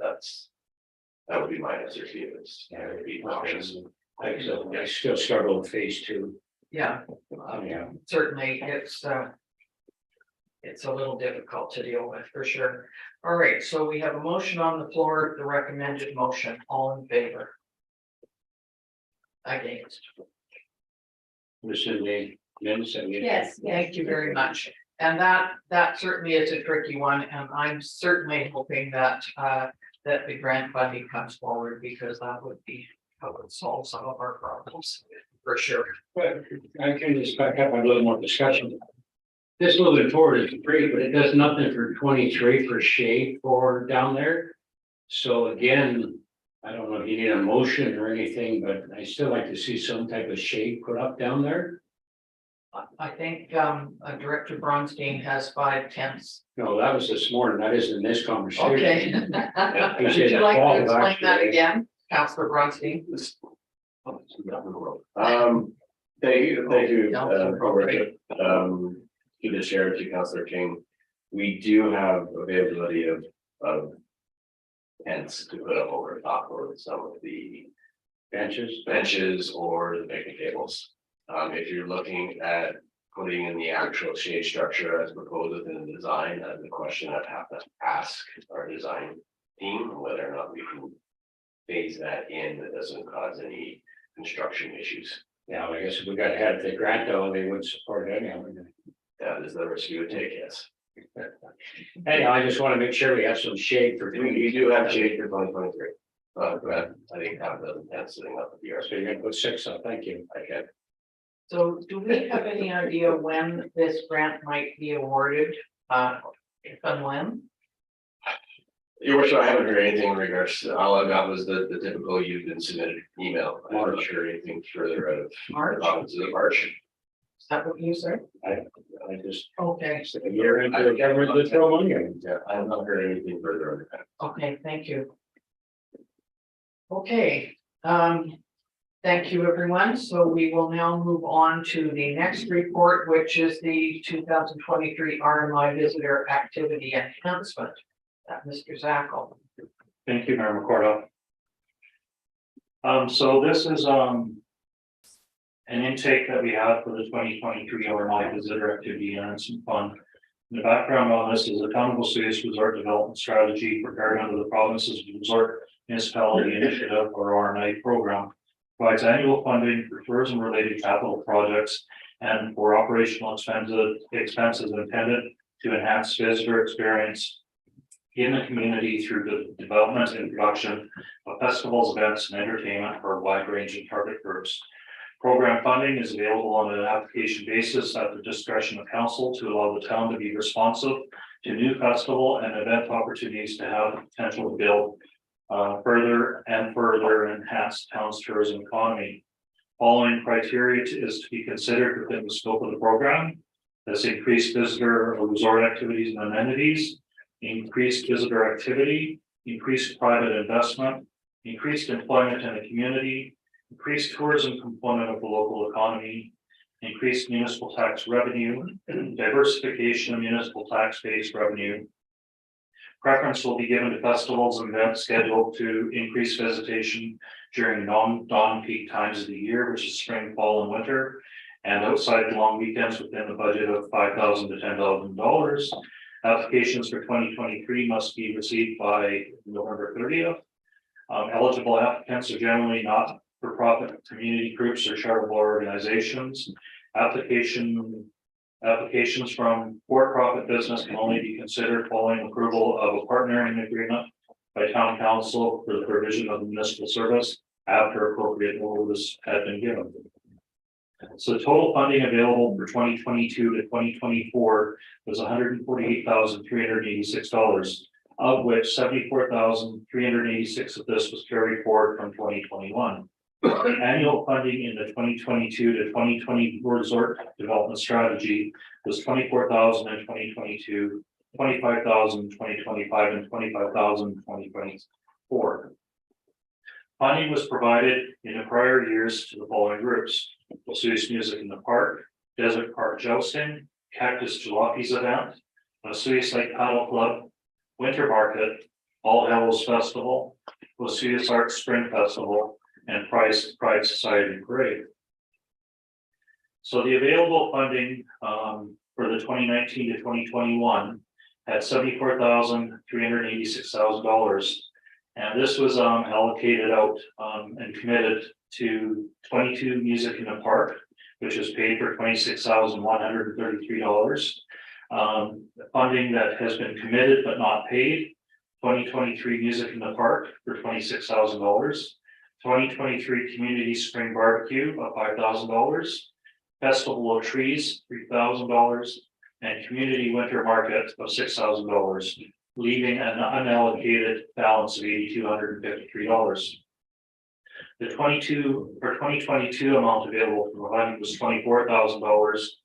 that would be my answer to you, is be cautious. I still struggle with phase two. Yeah, Yeah. certainly, it's a little difficult to deal with, for sure. All right, so we have a motion on the floor, the recommended motion, all in favor? Against? Listen, the minutes that we. Yes. Thank you very much. And that certainly is a tricky one, and I'm certainly hoping that that the grant funding comes forward, because that would be how it would solve some of our problems, for sure. But I can just back up a little more discussion. This moving forward is great, but it does nothing for 23 for shade for down there. So again, I don't know if you need a motion or anything, but I still like to see some type of shade put up down there. I think Director Bronstein has 5 tents. No, that was this morning. That isn't in this conversation. Okay. He Would said you like fall to explain that actually. again, Councillor Bronstein? Thank you, Councilor Robert. To the chair, to Councilor King, we do have availability of tents to put up over top of some of the benches or the picnic tables. If you're looking at putting in the actual shade structure as proposed within the design, that's a question I'd have to ask our design team, whether or not we can phase that in that doesn't cause any construction issues. Yeah, I guess if we got ahead of the grant though, they would support it anyhow. That is the risk you would take, yes. Anyhow, I just want to make sure we have some shade for. We do have shade for 2023. But I think half the tents sitting up at the yard. So you're gonna put 6 up, thank you. Okay. So do we have any idea when this grant might be awarded? If and when? Your worship, I haven't heard anything in regards to, all I got was the typical you've been submitted email. I'm not sure anything further out of March? the province of March. Is that what you said? I just. Okay, You're into the government to throw money in. Yeah, I have not heard anything further on that. okay, thank you. Okay, Thank you, everyone. So we will now move on to the next report, which is the 2023 RMI Visitor Activity Enhancement. Mr. Zackel. Thank you, Mayor McCorduck. So this is, an intake that we had for the 2023 RMI Visitor Activity Enhancement Fund. The background on this is the Town of Vesuvius Resort Development Strategy prepared under the province's Resort Municipality Initiative or RMI program. Provides annual funding for tourism related capital projects and for operational expenses intended to enhance visitor experience in the community through the development and production of festivals, events, and entertainment for a wide range of target groups. Program funding is available on an application basis at the discretion of council to allow the town to be responsive to new festival and event opportunities to have the potential to build further enhance town's tourism economy. Following criteria is to be considered within the scope of the program. That's increased visitor or resort activities and amenities, increased visitor activity, increased private investment, increased employment in the community, increased tourism component of the local economy, increased municipal tax revenue, diversification of municipal tax-based revenue. Preference will be given to festivals and events scheduled to increase visitation during non-peak times of the year, which is spring, fall, and winter, and outside the long weekends within the budget of $5,000 to $10,000. Applications for 2023 must be received by November 30th. Eligible applicants are generally not for-profit community groups or charitable organizations. Applications from for-profit business can only be considered following approval of a partnering agreement by town council for the provision of municipal service after appropriate notice had been given. So total funding available for 2022 to 2024 was $148,386, of which $74,386 of this was carried forward from 2021. Annual funding in the 2022 to 2024 resort development strategy was $24,000 in 2022, $25,000 in 2025, and $25,000 in 2024. Funding was provided in the prior years to the following groups: Vesuvius Music in the Park, Desert Park Jousting, Cactus Jalopies event, Vesuvius Lake Paddle Club, Winter Market, All Hallows Festival, Vesuvius Arts Spring Festival, and Pride Society Parade. So the available funding for the 2019 to 2021 had $74,386,000. And this was allocated out and committed to 22 Music in the Park, which was paid for $26,133. Funding that has been committed but not paid, 2023 Music in the Park for $26,000. 2023 Community Spring Barbecue of $5,000, Festival of Trees $3,000, and Community Winter Market of $6,000, leaving an unallocated balance of $8,253. The 2022 amount available for funding was $24,000,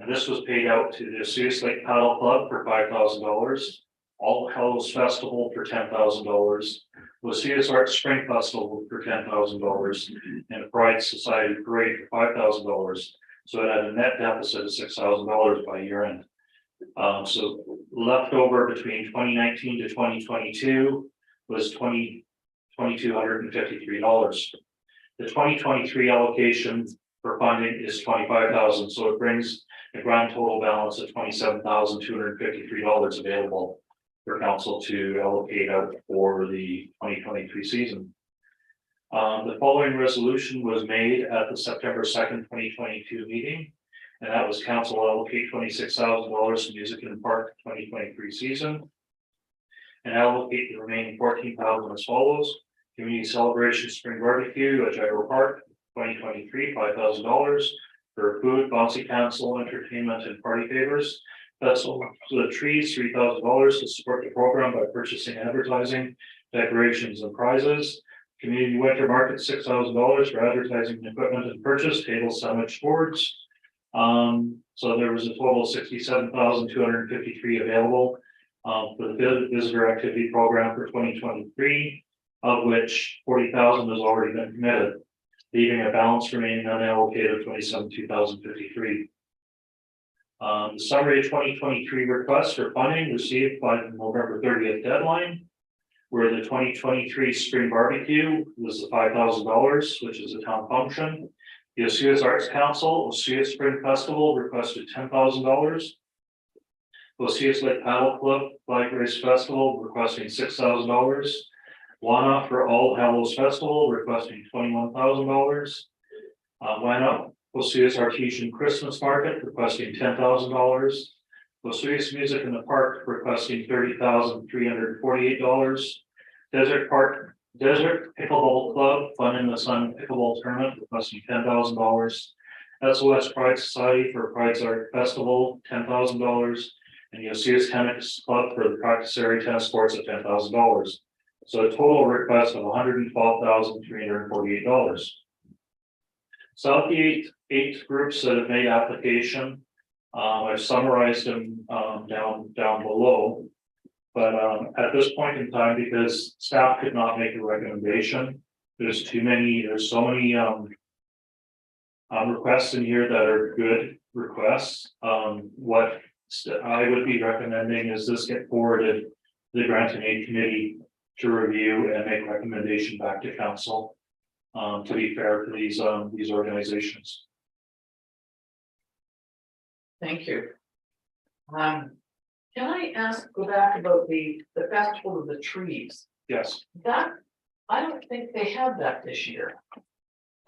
and this was paid out to the Vesuvius Lake Paddle Club for $5,000, All Hallows Festival for $10,000. Vesuvius Arts Spring Festival for $10,000 and a Pride Society Parade for $5,000. So it had a net deficit of $6,000 by year end. So left over between 2019 to 2022 was $2,253. The 2023 allocation for funding is $25,000. So it brings a grand total balance of $27,253 available for council to allocate out for the 2023 season. The following resolution was made at the September 2nd, 2022 meeting, and that was council allocate $26,000 to Music in the Park 2023 season and allocate the remaining $14,000 as follows: Community Celebration Spring Barbecue at Gyro Park 2023, $5,000 for food, bouncy council, entertainment, and party favors. Festival of the Trees, $3,000 to support the program by purchasing advertising, decorations, and prizes. Community Winter Market, $6,000 for advertising and equipment and purchase, tables, sandwich boards. So there was a total of $67,253 available for the visitor activity program for 2023. of which 40,000 has already been committed, leaving a balance remaining unallocated of 27,253. The summary 2023 request for funding received by the November 30th deadline, where the 2023 spring barbecue was the $5,000, which is a town function. The Osuas Arts Council, Osuas Spring Festival requested $10,000. Osuas Lake Paddle Club Flag Race Festival requesting $6,000. Wana for All Hallows Festival requesting $21,000. Wana Osuas Artesian Christmas Market requesting $10,000. Osuas Music in the Park requesting $30,348. Desert Pickleball Club funding the Sun Pickleball Tournament requesting $10,000. SOS Pride Society for Pride's Art Festival, $10,000. And the Osuas Tennis Club for the practice area tennis courts at $10,000. So a total request of $112,348. So of the eight groups that have made application, I've summarized them down below. But at this point in time, because staff could not make a recommendation, there's so many requests in here that are good requests. What I would be recommending is this get forwarded to the Grant and Aid Committee to review and make recommendation back to council. To be fair to these organizations. Thank you. Can I go back about the Festival of the Trees? Yes, That, I don't think they had that this year.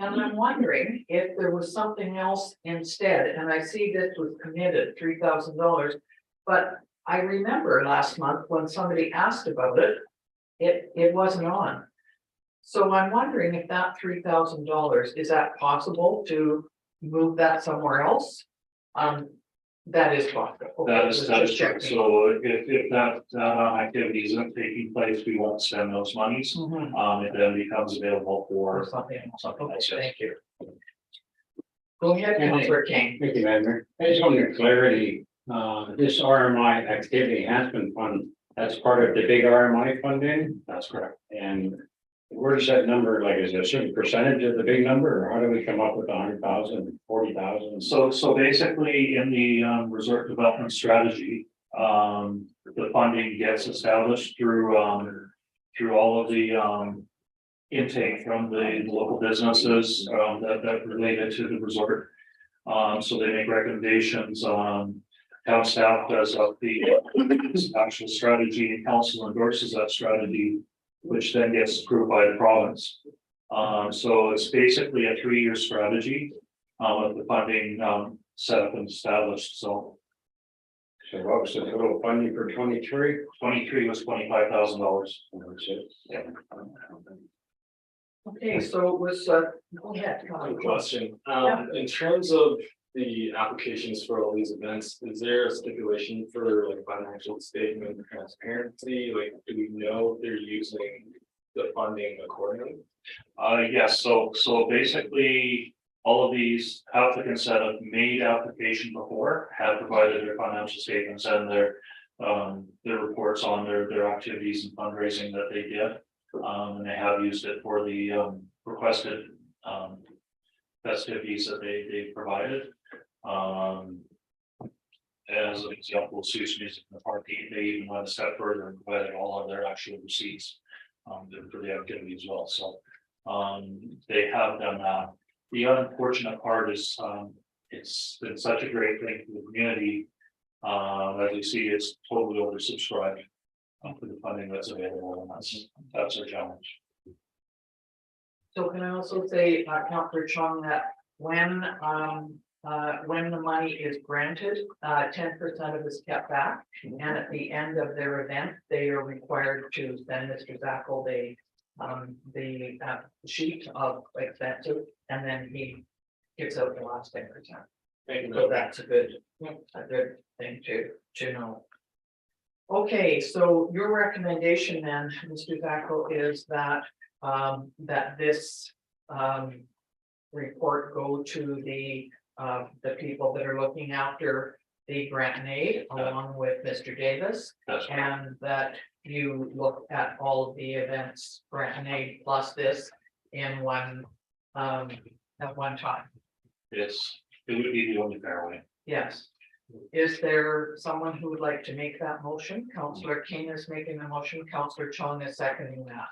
And I'm wondering if there was something else instead, and I see this was committed, $3,000. But I remember last month when somebody asked about it, it wasn't on. So I'm wondering if that $3,000, is that possible to move that somewhere else? That is possible. Okay, that is just checking. so if that activity isn't taking place, we won't spend those monies. Mhm. It then becomes available Or for something else. something Okay, else. Yes. thank you. Go ahead, Councilor King. Thank you, Madam. I just wanted clarity, this RMI activity enhancement fund, that's part of the big RMI funding, That's correct. and where does that number, like, is it a certain percentage of the big number, or how do we come up with 100,000, 40,000? So basically in the resort development strategy, the funding gets established through all of the intake from the local businesses that related to the resort. So they make recommendations. Town staff does up the actual strategy, and council endorses that strategy, which then gets approved by the province. So it's basically a 3-year strategy with the funding set up and established. So what was the total funding for 23? 23 was $25,000. Yeah. Okay, so it was, go ahead. One question, in terms of the applications for all these events, is there a stipulation for like financial statement transparency? Like, do we know if they're using the funding accordingly? Yes, so basically, all of these applicants that have made application before have provided their financial statements and their reports on their activities and fundraising that they did. And they have used it for the requested festivities that they provided. As an example, Sioux Music in the Park, they even went a step further and provided all of their actual receipts for the activity as well. So they have done that. The unfortunate part is it's been such a great thing for the community. As you see, it's totally oversubscribed for the funding that's available, and that's our challenge. So can I also say, Councilor Chung, that when the money is granted, 10% of it is kept back. And at the end of their event, they are required to send Mr. Zackel the sheet of expenses, and then he gives out the last 10%. Thank you. So that's a good thing to know. Okay, so your recommendation then, Mr. Zackel, is that that this report go to the people that are looking after the grant and aid along with Mr. Davis. That's right. And that you look at all of the events, grant and aid plus this in one, at one time. It would be the only fair way. Yes. Is there someone who would like to make that motion? Counselor King is making the motion, Counselor Chung is seconding that.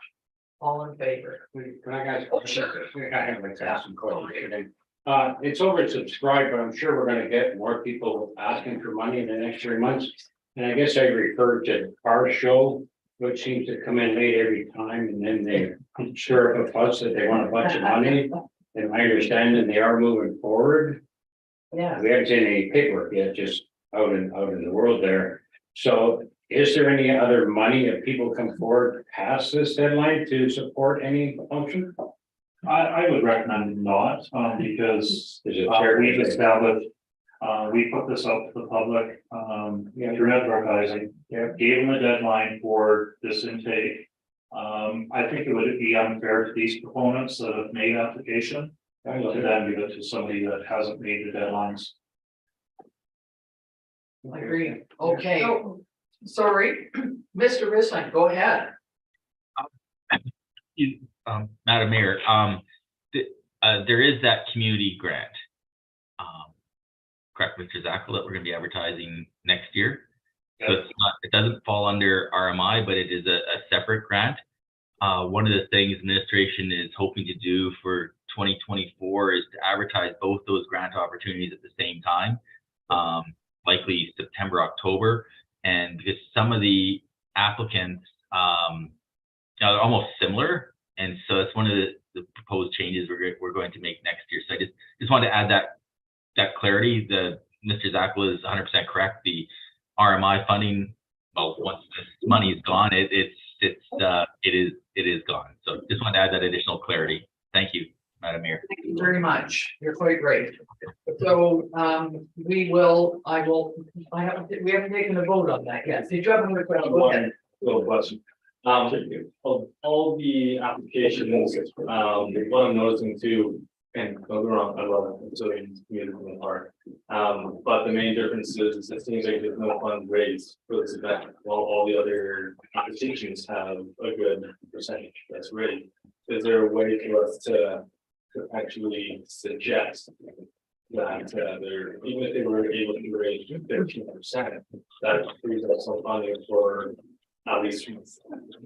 All in favor? Can I guys? Oh, sure. I have like to ask some questions. It's oversubscribed, but I'm sure we're gonna get more people asking for money in the next 3 months. And I guess I referred to our show, which seems to come in late every time, and then they stir up a fuss that they want a bunch of money. And I understand they are moving forward. Yeah. We haven't seen any paperwork yet, just out in the world there. So is there any other money if people come forward past this deadline to support any function? I would recommend not, because Is it we've established, we put this out to the public, through advertising. Gave them a deadline for this intake. I think it would be unfair to these proponents that have made application to then give it to somebody that hasn't made the deadlines. I agree. Okay, sorry, Mr. Risling, go ahead. Madam Mayor, there is that community grant. Correct, Mr. Zackel, that we're gonna be advertising next year. So it's not, it doesn't fall under RMI, but it is a separate grant. One of the things administration is hoping to do for 2024 is to advertise both those grant opportunities at the same time, likely September, October. And because some of the applicants are almost similar, and so that's one of the proposed changes we're going to make next year. So I just wanted to add that clarity. Mr. Zackel is 100% correct. The RMI funding, well, once this money is gone, it is gone. So just wanted to add that additional clarity. Thank you, Madam Mayor. Thank you very much. You're quite right. So we haven't taken a vote on that yet. Did you have another question? Go ahead. Little question. Of all the applications, what I'm noticing too, and don't get me wrong, I love it, so it's beautiful and hard. But the main difference is it seems like there's no fund raised for this event, while all the other applications have a good percentage that's raised. Is there a way for us to actually suggest that there, even if they were able to raise 15%, that frees up some funding for at least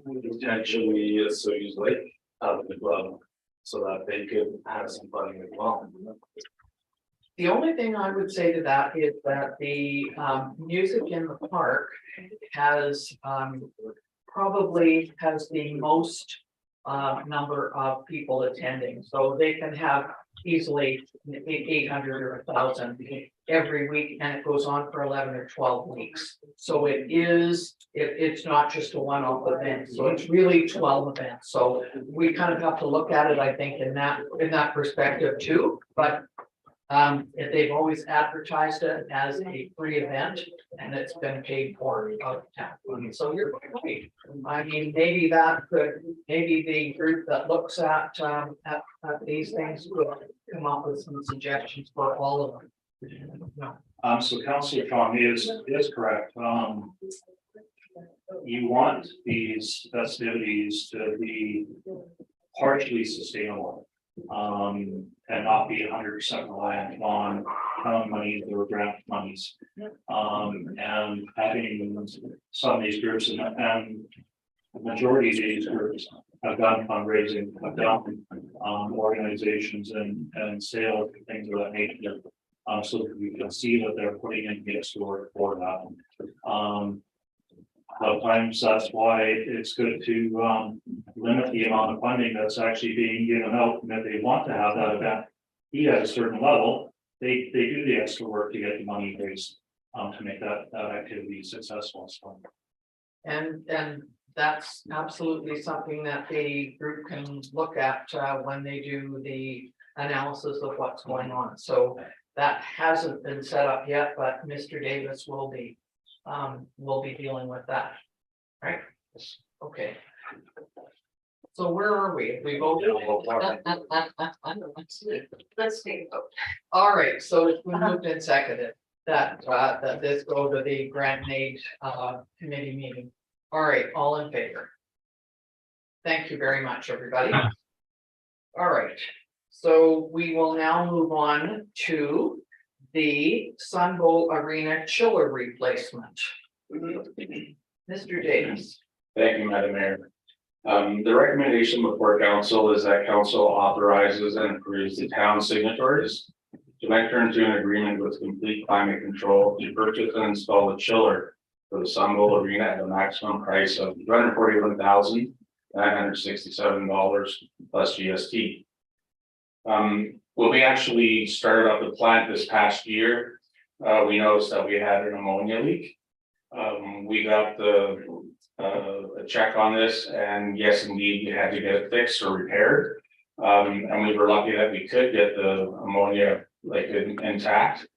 potentially Soyuz Lake out of the club, so that they could have some funding as well? The only thing I would say to that is that the music in the park has probably has the most number of people attending, so they can have easily 800 or 1,000 every week, and it goes on for 11 or 12 weeks. So it's not just a one-off event, so it's really 12 events. So we kind of have to look at it, I think, in that perspective too. But if they've always advertised it as a free event and it's been paid for out of town. So you're right. I mean, maybe the group that looks at these things could come up with some suggestions for all of them. No. So Councillor Chong is correct. You want these festivities to be partially sustainable. And not be 100% reliant on town money or grant monies. And having some of these groups and the majority of these groups have done fundraising, have done organizations and sales and things of that nature. So that we can see that they're putting in gifts for that. Sometimes that's why it's good to limit the amount of funding that's actually being given out. And if they want to have that event be at a certain level, they do the extra work to get the money raised to make that activity successful. So. And that's absolutely something that the group can look at when they do the analysis of what's going on. So that hasn't been set up yet, but Mr. Davis will be dealing with that, right? Okay. So where are we? We voted. Let's take a vote. All right, so it's been moved and seconded. that this go to the grant and aid, committee meeting. All right, all in favor? Thank you very much, everybody. All right, so we will now move on to the Sun Bowl Arena chiller replacement. Mr. Davis. Thank you, Madam Mayor. The recommendation before council is that council authorizes and approves the town signatories to enter into an agreement with Complete Climate Control to purchase and install a chiller for the Sun Bowl Arena at a maximum price of $241,967 plus GST. When we actually started up the plant this past year, we noticed that we had an ammonia leak. We got a check on this, and yes, indeed, we had to get it fixed or repaired. And we were lucky that we could get the ammonia intact.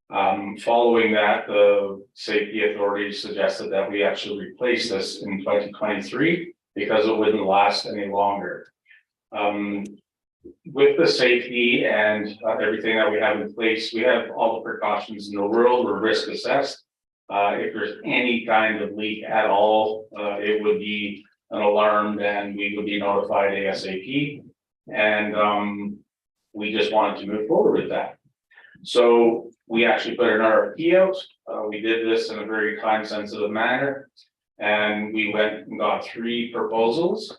Following that, the safety authorities suggested that we actually replace this in 2023 because it wouldn't last any longer. With the safety and everything that we have in place, we have all the precautions in the world. We're risk assessed. If there's any kind of leak at all, it would be an alarm and we would be notified ASAP. And we just wanted to move forward with that. So we actually put an RFP out. We did this in a very time sensitive manner. And we went and got 3 proposals.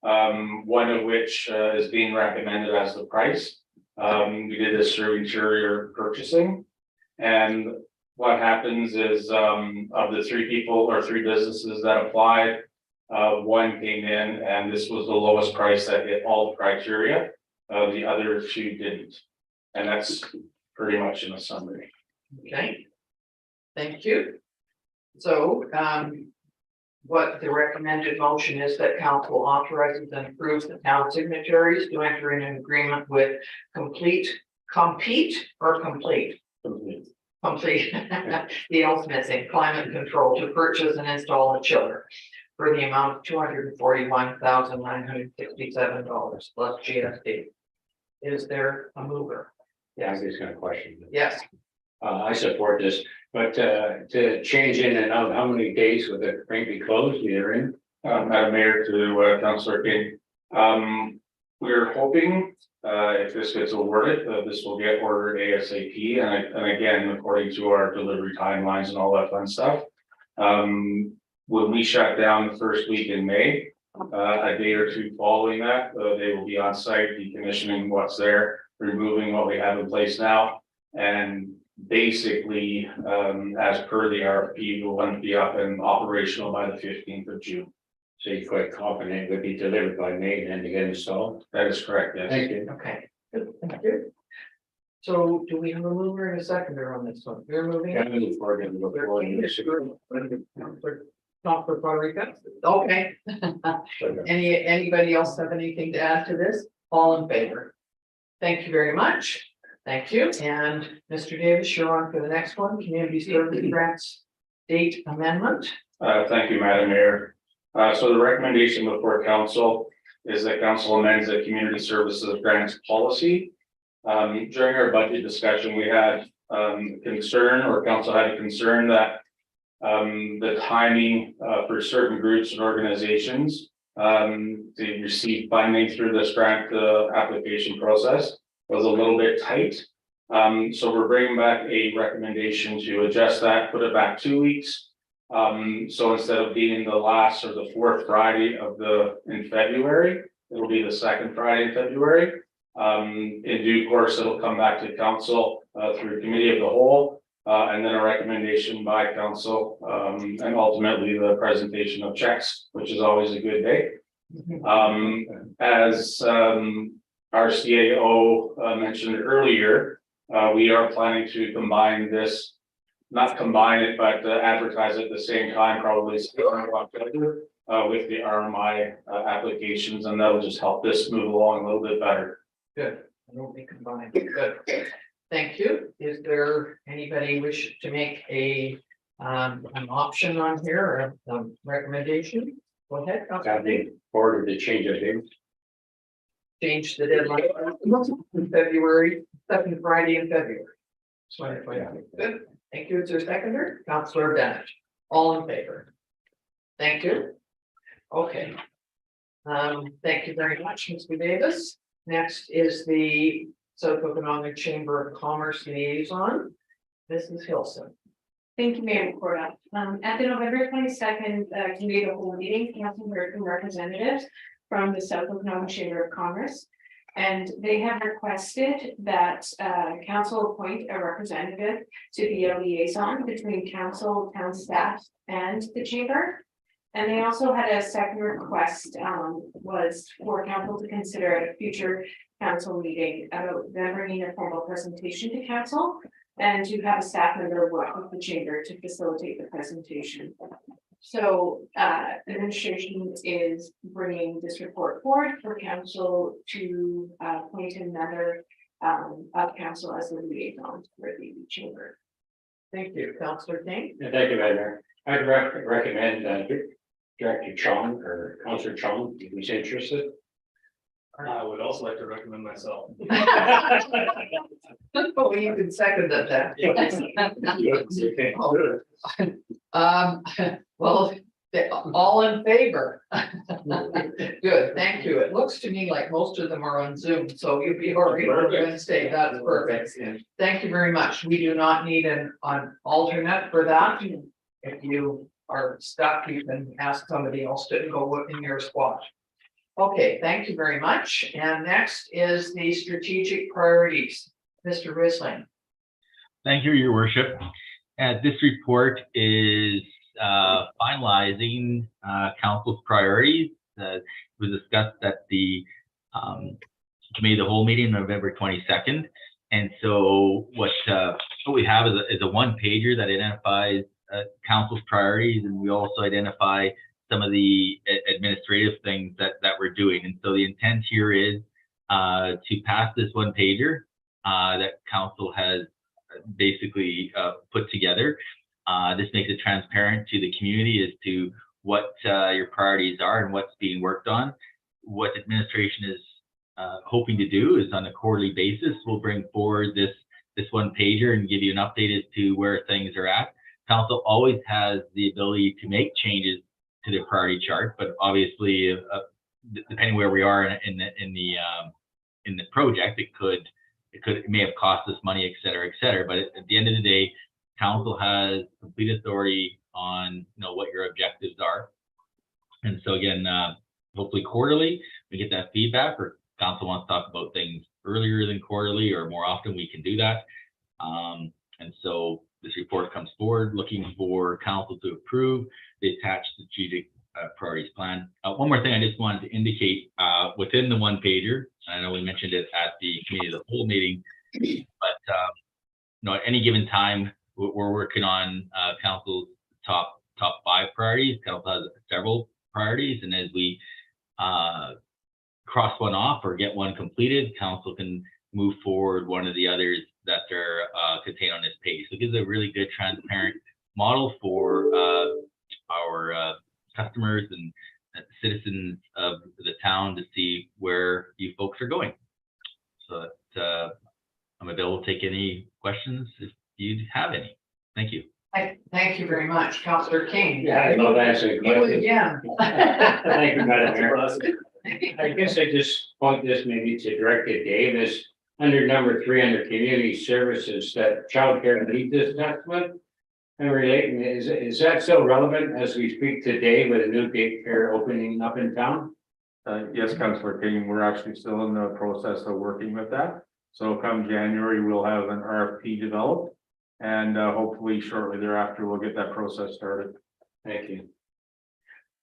One of which is being recommended as the price. We did this through Interior Purchasing. And what happens is of the 3 people or 3 businesses that applied, 1 came in and this was the lowest price that hit all the criteria. The other 2 didn't. And that's pretty much in a summary. Okay. Thank you. So, what the recommended motion is that council authorizes and approves the town signatories to enter in an agreement with Complete. The else missing Climate Control to purchase and install a chiller for the amount of $241,967 plus GST. Is there a mover? Yeah, I'm just gonna question. Yes. I support this, but to change in and out, how many days would the rink be closed either in? Madam Mayor to Councillor King. We're hoping if this gets awarded, this will get ordered ASAP and again, according to our delivery timelines and all that fun stuff. When we shut down the first week in May, a day or 2 following that, they will be on site decommissioning what's there, removing what we have in place now, and basically, as per the RFP, we'll want to be up and operational by the 15th of June. So you're quite confident it would be delivered by May and to get installed? That is correct, yes. Thank you. Okay, good, thank you. So do we have a mover and a seconder on this one? You're moving? Yeah, before getting before you Not for Puerto Rico? Okay. Anybody else have anything to add to this? All in favor? Thank you very much. Thank you. And Mr. Davis, you're on for the next one, Community Service Grants Date Amendment. Thank you, Madam Mayor. So the recommendation before council is that council amends the community services grants policy. During our budget discussion, we had concern, or council had a concern that the timing for certain groups and organizations to receive funding through this grant application process was a little bit tight. So we're bringing back a recommendation to adjust that, put it back 2 weeks. So instead of being the last or the 4th Friday in February, it'll be the 2nd Friday in February. In due course, it'll come back to council through committee of the whole, and then a recommendation by council, and ultimately the presentation of checks, which is always a good day. As our CAO mentioned earlier, we are planning to combine this. Not combine it, but advertise at the same time, probably October, with the RMI applications, and that'll just help this move along a little bit better. Good. I don't think combined. Good. Thank you. Is there anybody wish to make an option on here, or a recommendation? Go ahead. Order to change the date. Change the deadline in February, 2nd Friday in February. Good, thank you. Is there a seconder? Counselor Bennett, all in favor? Thank you. Okay. Thank you very much, Mr. Davis. Next is the South Okanagan Chamber of Commerce liaison, Mrs. Hilson. Thank you, Mayor Corda. At the November 22nd, committee of the whole meeting, council heard from representatives from the South Okanagan Chamber of Commerce. And they have requested that council appoint a representative to be a liaison between council, town staff, and the chamber. And they also had a second request was for council to consider at a future council meeting about them bringing a formal presentation to council and to have a staff member work with the chamber to facilitate the presentation. So administration is bringing this report forward for council to appoint another of council as the liaison for the chamber. Thank you, Councillor King. Yeah, thank you, Mayor. I'd recommend Director Chong or Councillor Chong, if he's interested. I would also like to recommend myself. Oh, you can second that. Well, all in favor? Good, thank you. It looks to me like most of them are on Zoom, so you'll be all right on Wednesday. That's perfect. Thank you very much. We do not need an alternate for that. If you are stuck, you can ask somebody else to go in your spot. Okay, thank you very much. And next is the strategic priorities. Mr. Risling. Thank you, Your Worship. This report is finalizing council's priorities. It was discussed at the committee of the whole meeting November 22nd. And so what we have is a one-pager that identifies council's priorities, and we also identify some of the administrative things that we're doing. And so the intent here is to pass this one-pager that council has basically put together. This makes it transparent to the community as to what your priorities are and what's being worked on. What administration is hoping to do is on a quarterly basis, we'll bring forward this one-pager and give you an update as to where things are at. Council always has the ability to make changes to their priority chart, but obviously, depending where we are in the project, it may have cost us money, et cetera, et cetera. But at the end of the day, council has complete authority on what your objectives are. And so again, hopefully quarterly we get that feedback, or council wants to talk about things earlier than quarterly or more often, we can do that. And so this report comes forward looking for council to approve the attached strategic priorities plan. One more thing I just wanted to indicate within the one pager, I know we mentioned it at the committee of the whole meeting, but at any given time, we're working on council's top 5 priorities. Council has several priorities, and as we cross one off or get one completed, council can move forward one of the others that are contained on this page. So it gives a really good transparent model for our customers and citizens of the town to see where you folks are going. So I'm available to take any questions if you have any. Thank you. Thank you very much, Councillor King. Yeah, I know that's a You question. again. Thank you, Madam Mayor. I guess I just point this maybe to Director Davis under number 3 under community services, that childcare needs assessment and relating. Is that still relevant as we speak today with a new daycare opening up in town? Yes, Councillor King, we're actually still in the process of working with that. So come January, we'll have an RFP developed, and hopefully shortly thereafter, we'll get that process started. Thank you.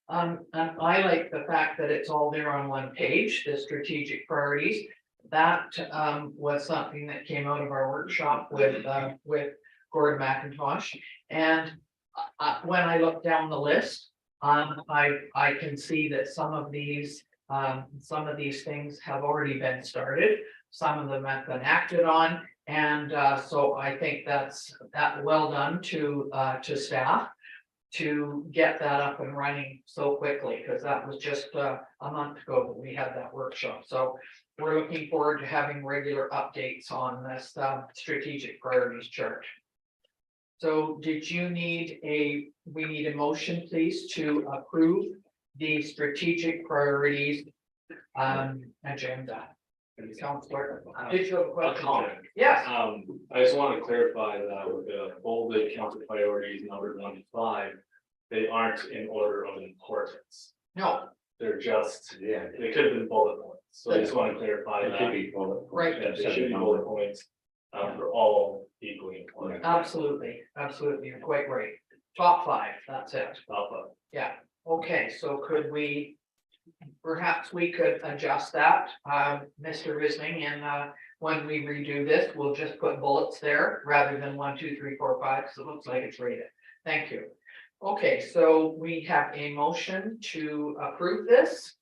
And I like the fact that it's all there on one page, the strategic priorities. That was something that came out of our workshop with Gordon McIntosh. And when I look down the list, I can see that some of these things have already been started. Some of them have been acted on. And so I think that's well done to staff to get that up and running so quickly, because that was just a month ago that we had that workshop. So we're looking forward to having regular updates on this strategic priorities chart. So did you need we need a motion, please, to approve the strategic priorities agenda? Counselor, did you have a question? Yes. I just want to clarify that with the bolded council priorities numbered 1 to 5, they aren't in order of importance. No, They're just, they could have been bullet points. So I just want to clarify It should that. be bullet. right. Yeah, they should be bullet points for all equally important. Absolutely, you're quite right. Top 5, that's it. Alpha. Yeah, okay, so could we, perhaps we could adjust that, Mr. Risling, and when we redo this, we'll just put bullets there rather than 1, 2, 3, 4, 5, because it looks like it's rated. Thank you. Okay, so we have a motion to approve this.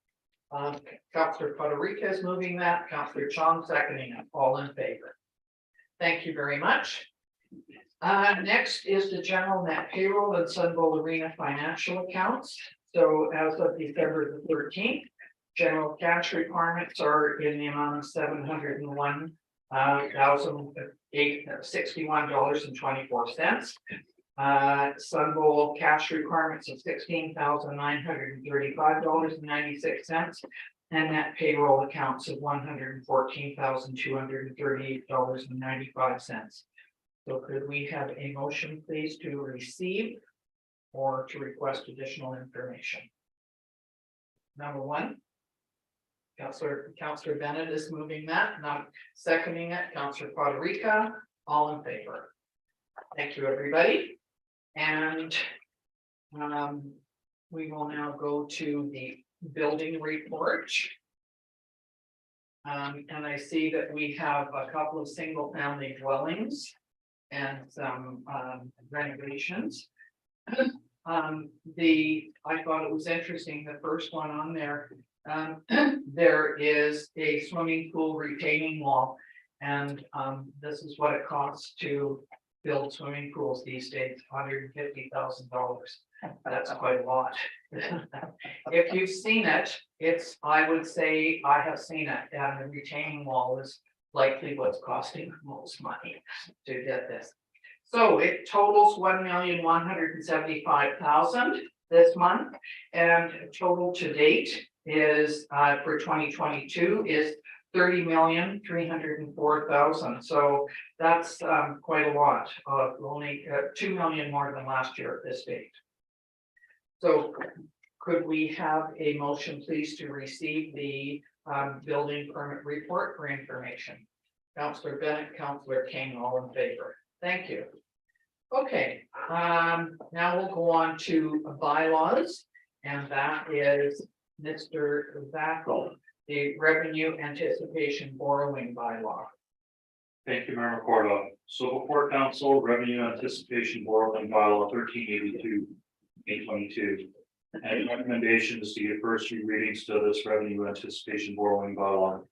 Councillor Federica is moving that, Councillor Chong seconding it, all in favor. Thank you very much. Next is the general net payroll and Sunville Arena financial accounts. So as of December the 13th, general cash requirements are in the amount of $701,861.24. Sunville cash requirements of $16,935.96. And net payroll accounts of $114,238.95. So could we have a motion, please, to receive or to request additional information? Number 1. Councillor Bennett is moving that, not seconding it. Councillor Federica, all in favor. Thank you, everybody. And we will now go to the building report. And I see that we have a couple of single family dwellings and some renovations. I thought it was interesting, the first one on there, there is a swimming pool retaining wall. And this is what it costs to build swimming pools these days, $150,000. That's quite a lot. If you've seen it, I would say I have seen it, and the retaining wall is likely what's costing the most money to get this. So it totals $1,175,000 this month, and total to date is for 2022 is $30,304,000. So that's quite a lot, only $2 million more than last year at this date. So could we have a motion, please, to receive the building permit report for information? Councillor Bennett, Councillor King, all in favor. Thank you. Okay, now we'll go on to bylaws, and that is Mr. Zackel, the revenue anticipation borrowing bylaw. Thank you, Mayor McCorda. So before council, revenue anticipation borrowing bylaw 1382, 822. And recommendation is to give first read readings to this revenue anticipation borrowing bylaw.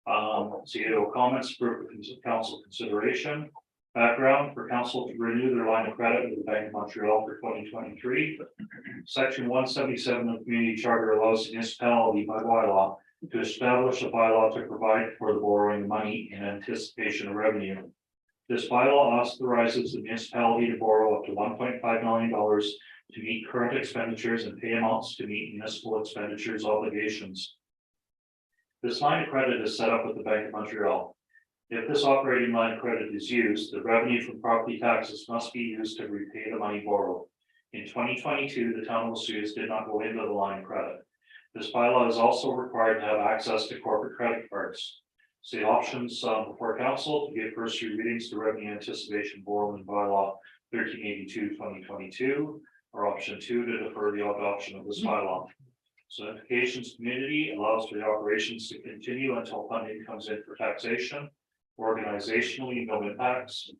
CEO comments for council consideration. Background for council to renew their line of credit with the Bank of Montreal for 2023. Section 177 of the community charter allows the municipality by bylaw to establish a bylaw to provide for the borrowing of money in anticipation of revenue. This bylaw authorizes the municipality to borrow up to $1.5 million to meet current expenditures and pay amounts to meet municipal expenditures obligations. This line of credit is set up with the Bank of Montreal. If this operating line of credit is used, the revenue from property taxes must be used to repay the money borrowed. In 2022, the town of Osoyoos did not go into the line of credit. This bylaw is also required to have access to corporate credit cards. See options before council to give first read readings to revenue anticipation borrowing bylaw 1382/2022, or option 2 to defer the adoption of this bylaw. Certifications community allows for the operations to continue until funding comes in for taxation. Organizationally, no impacts.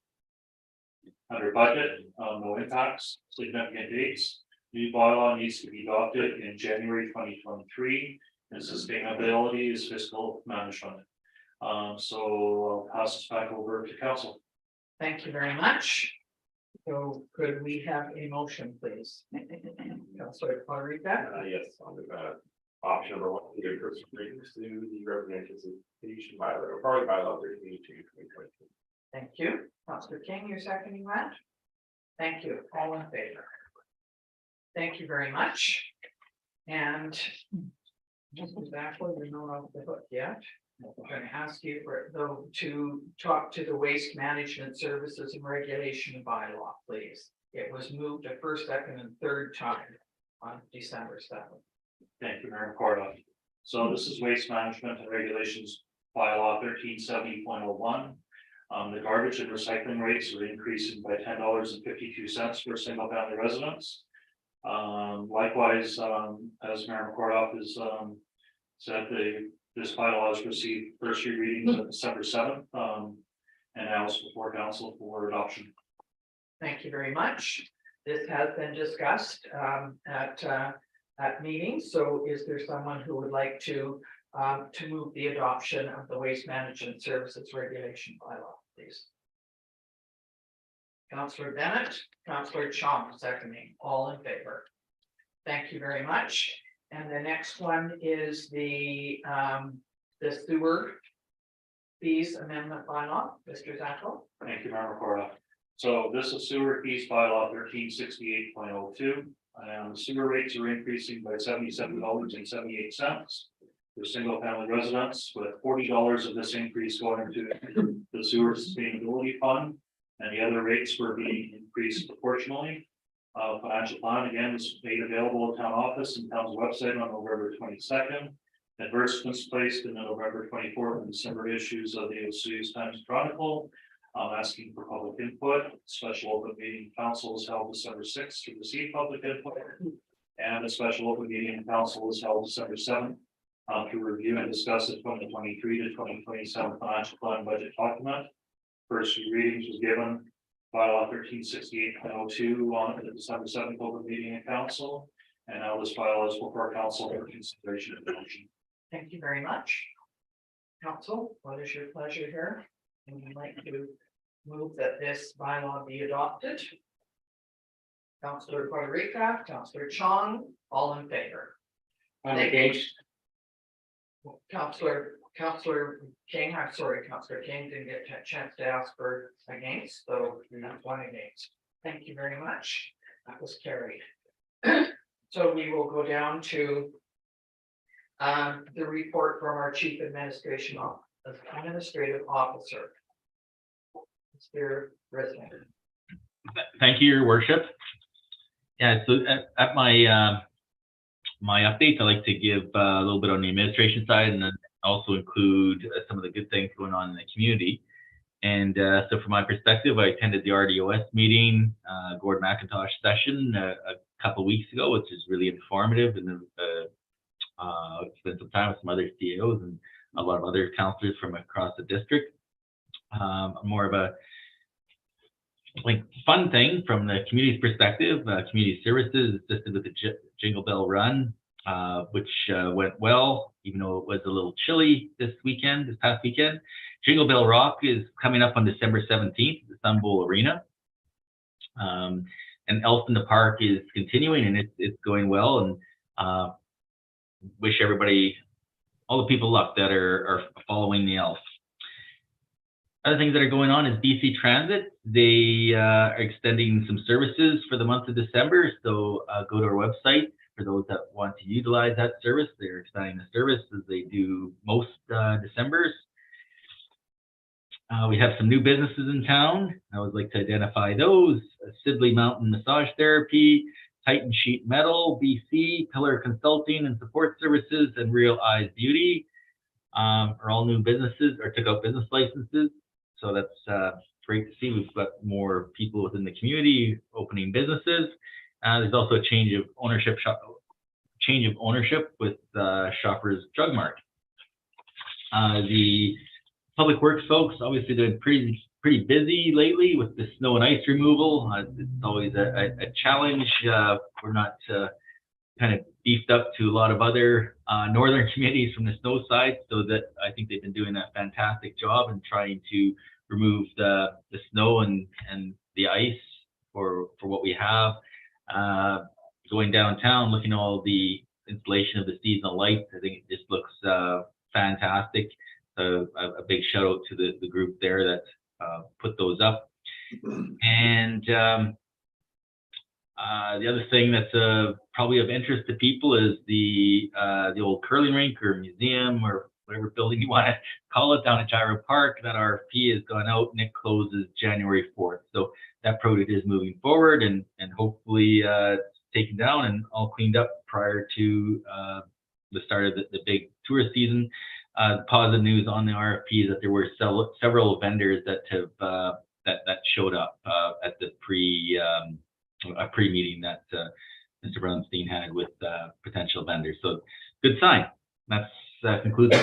Under budget, no impacts. Significant dates. New bylaw needs to be adopted in January 2023, and sustainability is fiscal management. So I'll pass this back over to council. Thank you very much. So could we have a motion, please? Councillor Federica? Yes, I'll do that. option number one, the first reading to the representation bylaw, or probably bylaw 13/2/2022. Thank you. Councillor King, you're seconding that? Thank you. All in favor? Thank you very much. And just exactly, we're not off the hook yet. I'm going to ask you for though to talk to the waste management services and regulation bylaw, please. It was moved a first, second, and third time on December 7th. Thank you, Mayor McCorduck. So this is waste management and regulations bylaw 1370.01. The garbage and recycling rates are increasing by $10.52 for single family residents. Likewise, as Mayor McCorduck has said, this bylaw has received first readings on December 7th, and now it's before council for adoption. Thank you very much. This has been discussed at meetings. So is there someone who would like to move the adoption of the waste management services regulation bylaw, please? Councillor Bennett, Councillor Chong, seconding, all in favor. Thank you very much. And the next one is the sewer fees amendment bylaw, Mr. Zacco. Thank you, Mayor McCorduck. So this is sewer fees bylaw 1368.02. And the sewer rates are increasing by $77.78 for single family residents, with $40 of this increase going to the sewer sustainability fund. And the other rates were being increased proportionally. Financial plan again was made available at town office and town's website on November 22nd. Advertisements placed in the November 24th and December issues of the OC's Times Chronicle. Asking for public input. Special open meeting council is held December 6th to receive public input. And a special open meeting council is held December 7th to review and discuss the 2023 to 2027 financial plan budget document. First readings was given bylaw 1368.02 on the December 7th open meeting in council. And now this bylaw is before council for consideration and adoption. Thank you very much. Council, what is your pleasure here? And you'd like to move that this bylaw be adopted? Councillor Puerto Rico, Councillor Chong, all in favor. I'm engaged. Councillor King, I'm sorry, Councillor King didn't get a chance to ask for against, so that's one against. Thank you very much. That was carried. So we will go down to the report from our Chief Administrative Officer. Mr. Brisbane. Thank you, Your Worship. Yeah, so at my my updates, I like to give a little bit on the administration side, and then also include some of the good things going on in the community. And so from my perspective, I attended the RDOS meeting, Gordon McIntosh session a couple of weeks ago, which is really informative, and spent some time with some other CEOs and a lot of other councillors from across the district. More of a fun thing from the community's perspective. Community services assisted with the Jingle Bell Run, which went well, even though it was a little chilly this past weekend. Jingle Bell Rock is coming up on December 17th at the Sun Bowl Arena. And Elf in the Park is continuing, and it's going well, and wish everybody, all the people luck that are following the Elf. Other things that are going on is BC Transit. They are extending some services for the month of December. So go to our website for those that want to utilize that service. They're expanding the service as they do most Decembers. We have some new businesses in town. I would like to identify those: Sibley Mountain Massage Therapy, Titan Sheet Metal, BC, Pillar Consulting and Support Services, and Real Eyes Beauty are all new businesses or took out business licenses. So that's great to see. We've got more people within the community opening businesses. There's also a change of ownership with Shoppers Drug Mart. The Public Works folks obviously been pretty busy lately with the snow and ice removal. It's always a challenge. We're not kind of beefed up to a lot of other northern communities from the snow side, so that I think they've been doing a fantastic job in trying to remove the snow and the ice for what we have. Going downtown, looking at all the installation of the seasonal lights. I think it just looks fantastic. So a big shout out to the group there that put those up. And the other thing that's probably of interest to people is the old curling rink or museum or whatever building you want to call it down at Gyro Park. That RFP has gone out and it closes January 4th. So that project is moving forward and hopefully taken down and all cleaned up prior to the start of the big tourist season. The positive news on the RFP is that there were several vendors that have that showed up at the pre-meeting that Mr. Brownstein had with potential vendors. So good sign. That concludes.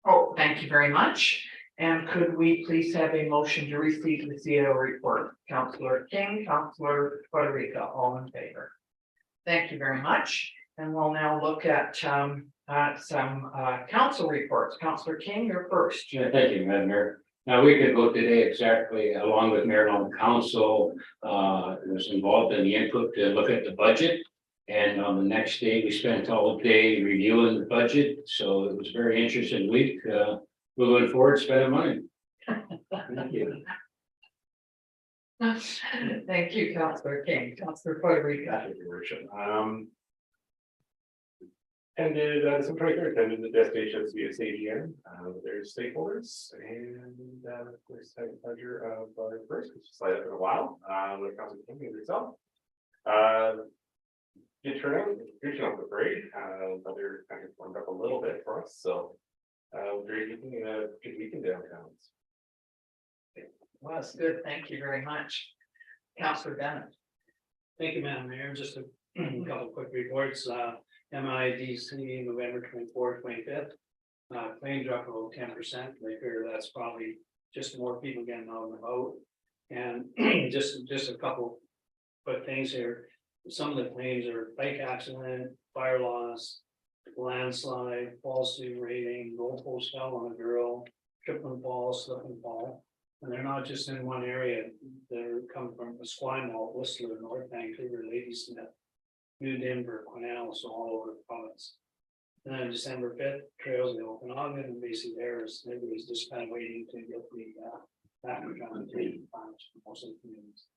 Oh, thank you very much. And could we please have a motion to receive the CEO report? Councillor King, Councillor Federica, all in favor. Thank you very much. And we'll now look at some council reports. Councillor King, you're first. Yeah, thank you, Madam Mayor. Now, we could vote today exactly along with Mayor and Council was involved in the input to look at the budget. And on the next day, we spent all day reviewing the budget. So it was a very interesting week. Moving forward, spending money. Thank you. Thank you, Councillor King. Councillor Federica. Thank you, Your Worship. Attended some pretty attended the destination CSAGN with their stakeholders, and of course had the pleasure of first, which is slide up in a while, with Councillor King and yourself. Good turnout, the parade, but they're kind of warmed up a little bit for us, so very good weekend downtown. Well, that's good. Thank you very much. Councillor Bennett. Thank you, Madam Mayor. Just a couple quick reports. MIDC November 24th, 25th. Claim drop about 10%. They figure that's probably just more people getting out and about. And just a couple quick things here. Some of the claims are bike accident, fire loss, landslide, false due rating, goal post fell on a girl, trip and fall, slip and fall. And they're not just in one area. They're come from Esquimalt, Whistler, North Vancouver, Ladysmith, New Denver, Quesnel, so all over the province. And then December 5th, trails in Okanagan, and basically there's everybody's just kind of waiting to get the package on the table for most of the communities.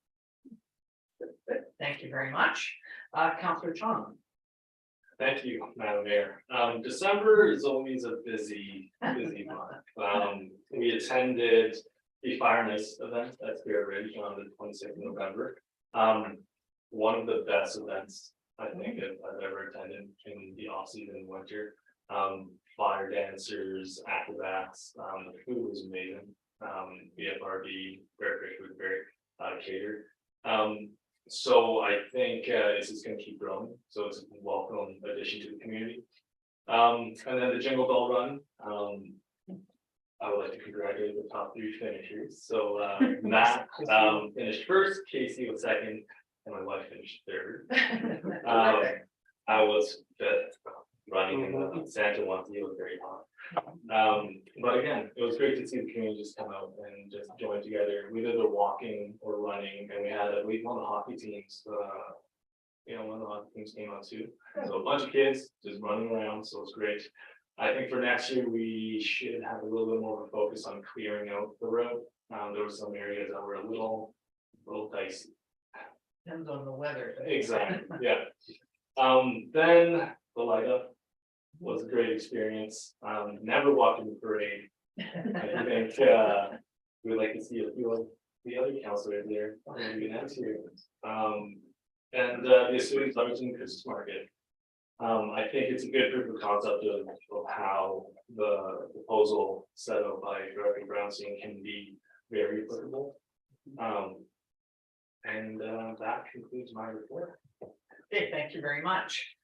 Thank you very much. Councillor Chong. Thank you, Madam Mayor. December is always a busy month. We attended the Fire and Ice event at Spirit Ridge on the 26th of November. One of the best events I think I've ever attended in the off-season winter. Fire dancers, acrobats, the food was amazing. BFRB, very food, very catered. So I think this is going to keep growing. So it's a welcome addition to the community. And then the Jingle Bell Run. I would like to congratulate the top 3 finishers. So Matt finished first, Casey was second, and my wife finished third. I was fifth, running in the Santa onesie. It was very hot. But again, it was great to see the community just come out and just join together. We did the walking or running, and we had one of the hockey teams. One of the hockey teams came out too. So a bunch of kids just running around. So it's great. I think for next year we should have a little bit more of a focus on clearing out the road. There were some areas that were a little dicey. Depends on the weather. Exactly. Yeah. Then the light up was a great experience. Never walked in the parade. I think we'd like to see a few of the other councilors there maybe next year. And the Assoudi Lumberton Christmas Market. I think it's a good proof of concept of how the proposal set up by Director Brownstein can be very applicable. And that concludes my report. Okay, thank you very much.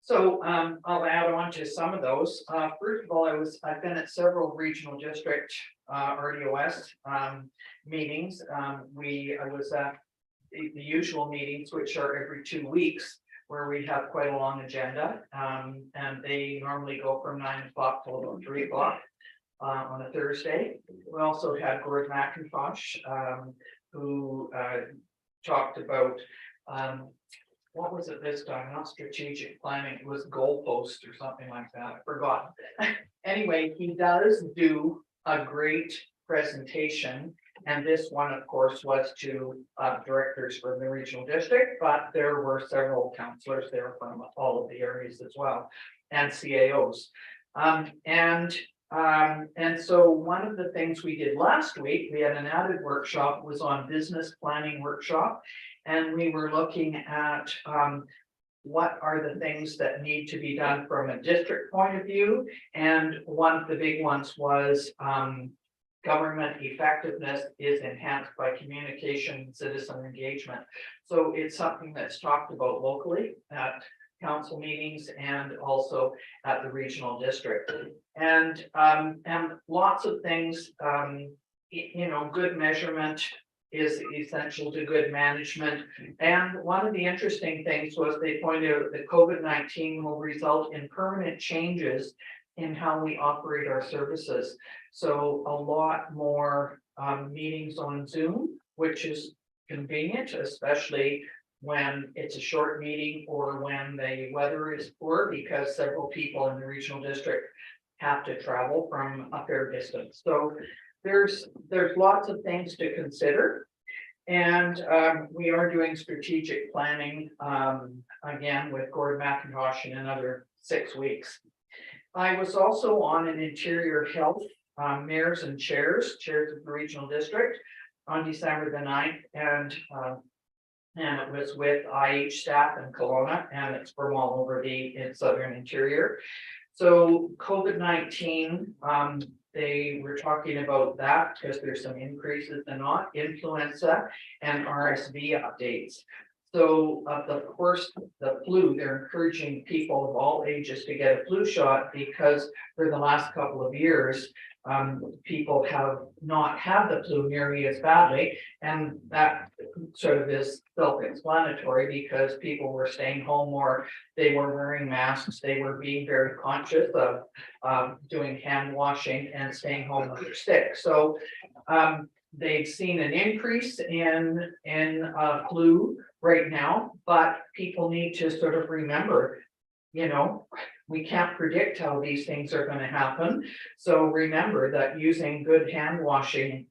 So I'll add on to some of those. First of all, I've been at several regional district RDOS meetings. I was at the usual meetings, which are every 2 weeks, where we have quite a long agenda. And they normally go from 9 o'clock till about 3 o'clock on a Thursday. We also had Gord McIntosh, who talked about what was it this time? Not strategic planning, it was goalpost or something like that, I forgot. Anyway, he does do a great presentation. And this one, of course, was to directors from the regional district, but there were several counselors there from all of the areas as well, and CAOs. And so one of the things we did last week, we had an added workshop, was on business planning workshop. And we were looking at what are the things that need to be done from a district point of view. And one of the big ones was government effectiveness is enhanced by communication and citizen engagement. So it's something that's talked about locally at council meetings and also at the regional district. And lots of things, you know, good measurement is essential to good management. And one of the interesting things was they pointed out that COVID-19 will result in permanent changes in how we operate our services. So a lot more meetings on Zoom, which is convenient, especially when it's a short meeting or when the weather is poor, because several people in the regional district have to travel from a fair distance. So there's lots of things to consider. And we are doing strategic planning again with Gordon McIntosh in another 6 weeks. I was also on an interior health mayors and chairs of the regional district on December the 9th, and it was with IH staff in Kelowna, and it's from all over the southern interior. So COVID-19, they were talking about that because there's some increases in influenza and RSV updates. So of course, the flu, they're encouraging people of all ages to get a flu shot because for the last couple of years, people have not had the flu nearly as badly. And that sort of is self-explanatory because people were staying home more, they were wearing masks, they were being very conscious of doing hand washing and staying home when they're sick. So they've seen an increase in flu right now, but people need to sort of remember, you know, we can't predict how these things are going to happen. So remember that using good hand washing,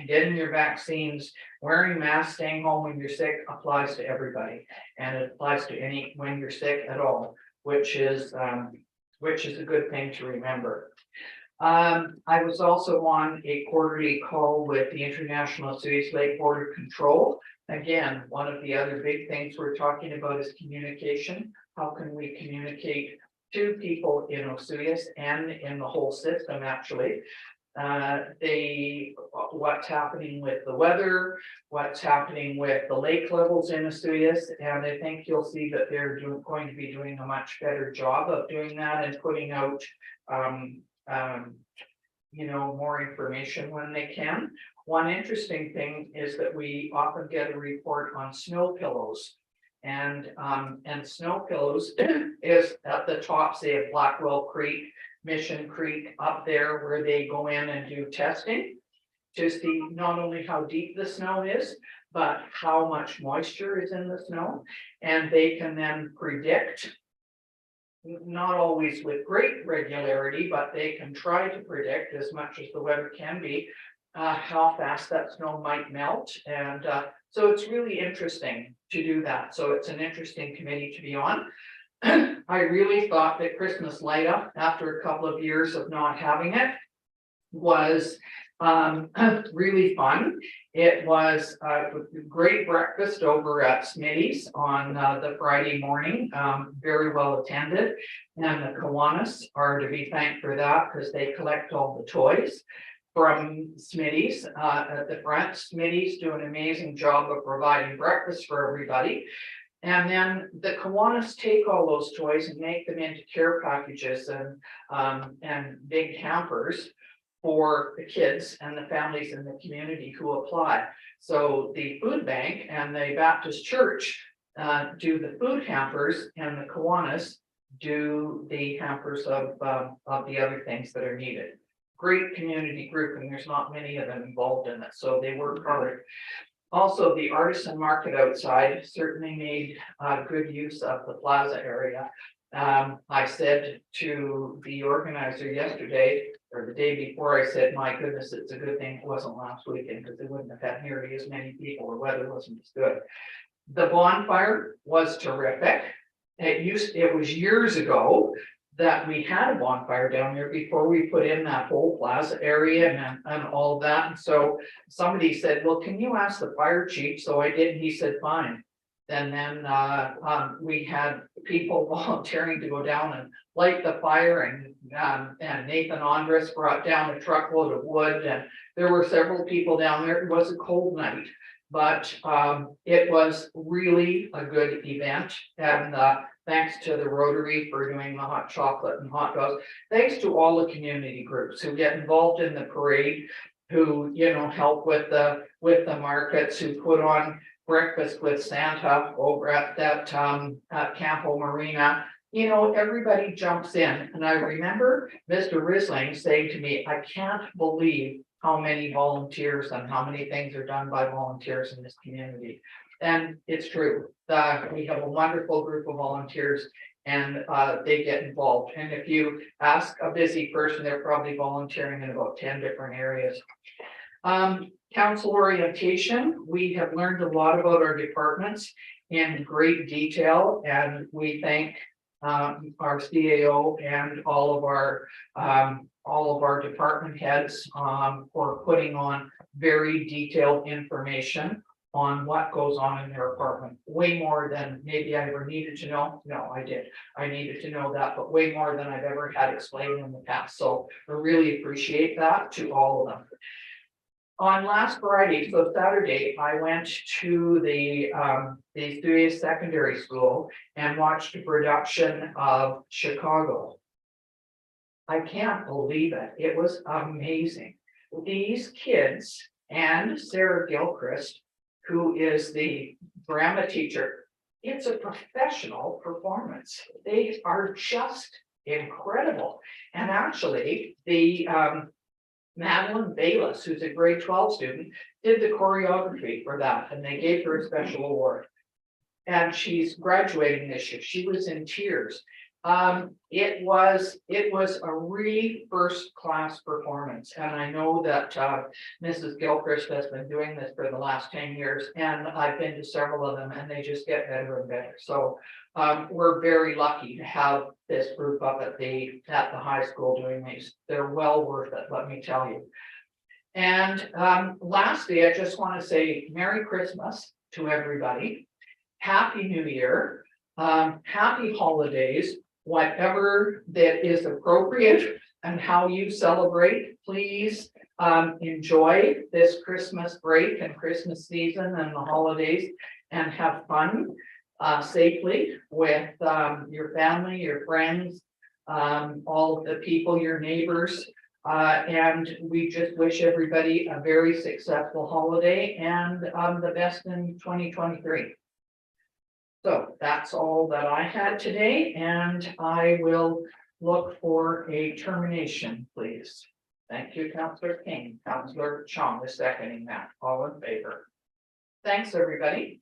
getting your vaccines, wearing masks, staying home when you're sick applies to everybody. And it applies to when you're sick at all, which is a good thing to remember. I was also on a quarterly call with the International Suez Lake Border Control. Again, one of the other big things we're talking about is communication. How can we communicate to people in Osoyoos and in the whole system, actually? What's happening with the weather, what's happening with the lake levels in Osoyoos, and I think you'll see that they're going to be doing a much better job of doing that and putting out you know, more information when they can. One interesting thing is that we often get a report on snow pillows, and snow pillows is at the top, say, of Blackwell Creek, Mission Creek, up there where they go in and do testing to see not only how deep the snow is, but how much moisture is in the snow, and they can then predict, not always with great regularity, but they can try to predict as much as the weather can be, how fast that snow might melt. And so it's really interesting to do that. So it's an interesting committee to be on. I really thought that Christmas light up, after a couple of years of not having it, was really fun. It was a great breakfast over at Smitty's on the Friday morning, very well attended. And the Kiwanis are to be thanked for that because they collect all the toys from Smitty's at the front. Smitty's do an amazing job of providing breakfast for everybody. And then the Kiwanis take all those toys and make them into care packages and big hampers for the kids and the families in the community who apply. So the food bank and the Baptist church do the food hampers, and the Kiwanis do the hampers of the other things that are needed. Great community group, and there's not many of them involved in it, so they work hard. Also, the artisan market outside certainly made good use of the plaza area. I said to the organizer yesterday or the day before, I said, my goodness, it's a good thing it wasn't last weekend because they wouldn't have had nearly as many people. The weather wasn't as good. The bonfire was terrific. It was years ago that we had a bonfire down there before we put in that whole plaza area and all of that. And so somebody said, well, can you ask the fire chief? So I did, and he said, fine. And then we had people volunteering to go down and light the fire, and Nathan Andres brought down a truckload of wood, and there were several people down there. It was a cold night, but it was really a good event. And thanks to the Rotary for doing the hot chocolate and hot dogs. Thanks to all the community groups who get involved in the parade, who, help with the markets, who put on breakfast with Santa over at that at Campo Marina. Everybody jumps in. And I remember Mr. Risling saying to me, I can't believe how many volunteers and how many things are done by volunteers in this community. And it's true. We have a wonderful group of volunteers, and they get involved. And if you ask a busy person, they're probably volunteering in about 10 different areas. Council orientation, we have learned a lot about our departments in great detail, and we thank our CAO and all of our department heads for putting on very detailed information on what goes on in their apartment. Way more than maybe I ever needed to know. No, I did. I needed to know that, but way more than I've ever had explained in the past. So I really appreciate that to all of them. On last Friday, so Saturday, I went to the Studious Secondary School and watched a production of Chicago. I can't believe it. It was amazing. These kids and Sarah Gilchrist, who is the drama teacher, it's a professional performance. They are just incredible. And actually, the Madeline Bayless, who's a grade 12 student, did the choreography for that, and they gave her a special award. And she's graduating this year. She was in tears. It was a really first-class performance, and I know that Mrs. Gilchrist has been doing this for the last 10 years, and I've been to several of them, and they just get better and better. So we're very lucky to have this group up at the high school doing these. They're well worth it, let me tell you. And lastly, I just want to say Merry Christmas to everybody. Happy New Year. Happy holidays. Whatever that is appropriate and how you celebrate, please enjoy this Christmas break and Christmas season and the holidays, and have fun safely with your family, your friends, all of the people, your neighbors. And we just wish everybody a very successful holiday and the best in 2023. So that's all that I had today, and I will look for a termination, please. Thank you, Councillor King. Councillor Chong is seconding that. All in favor? Thanks, everybody.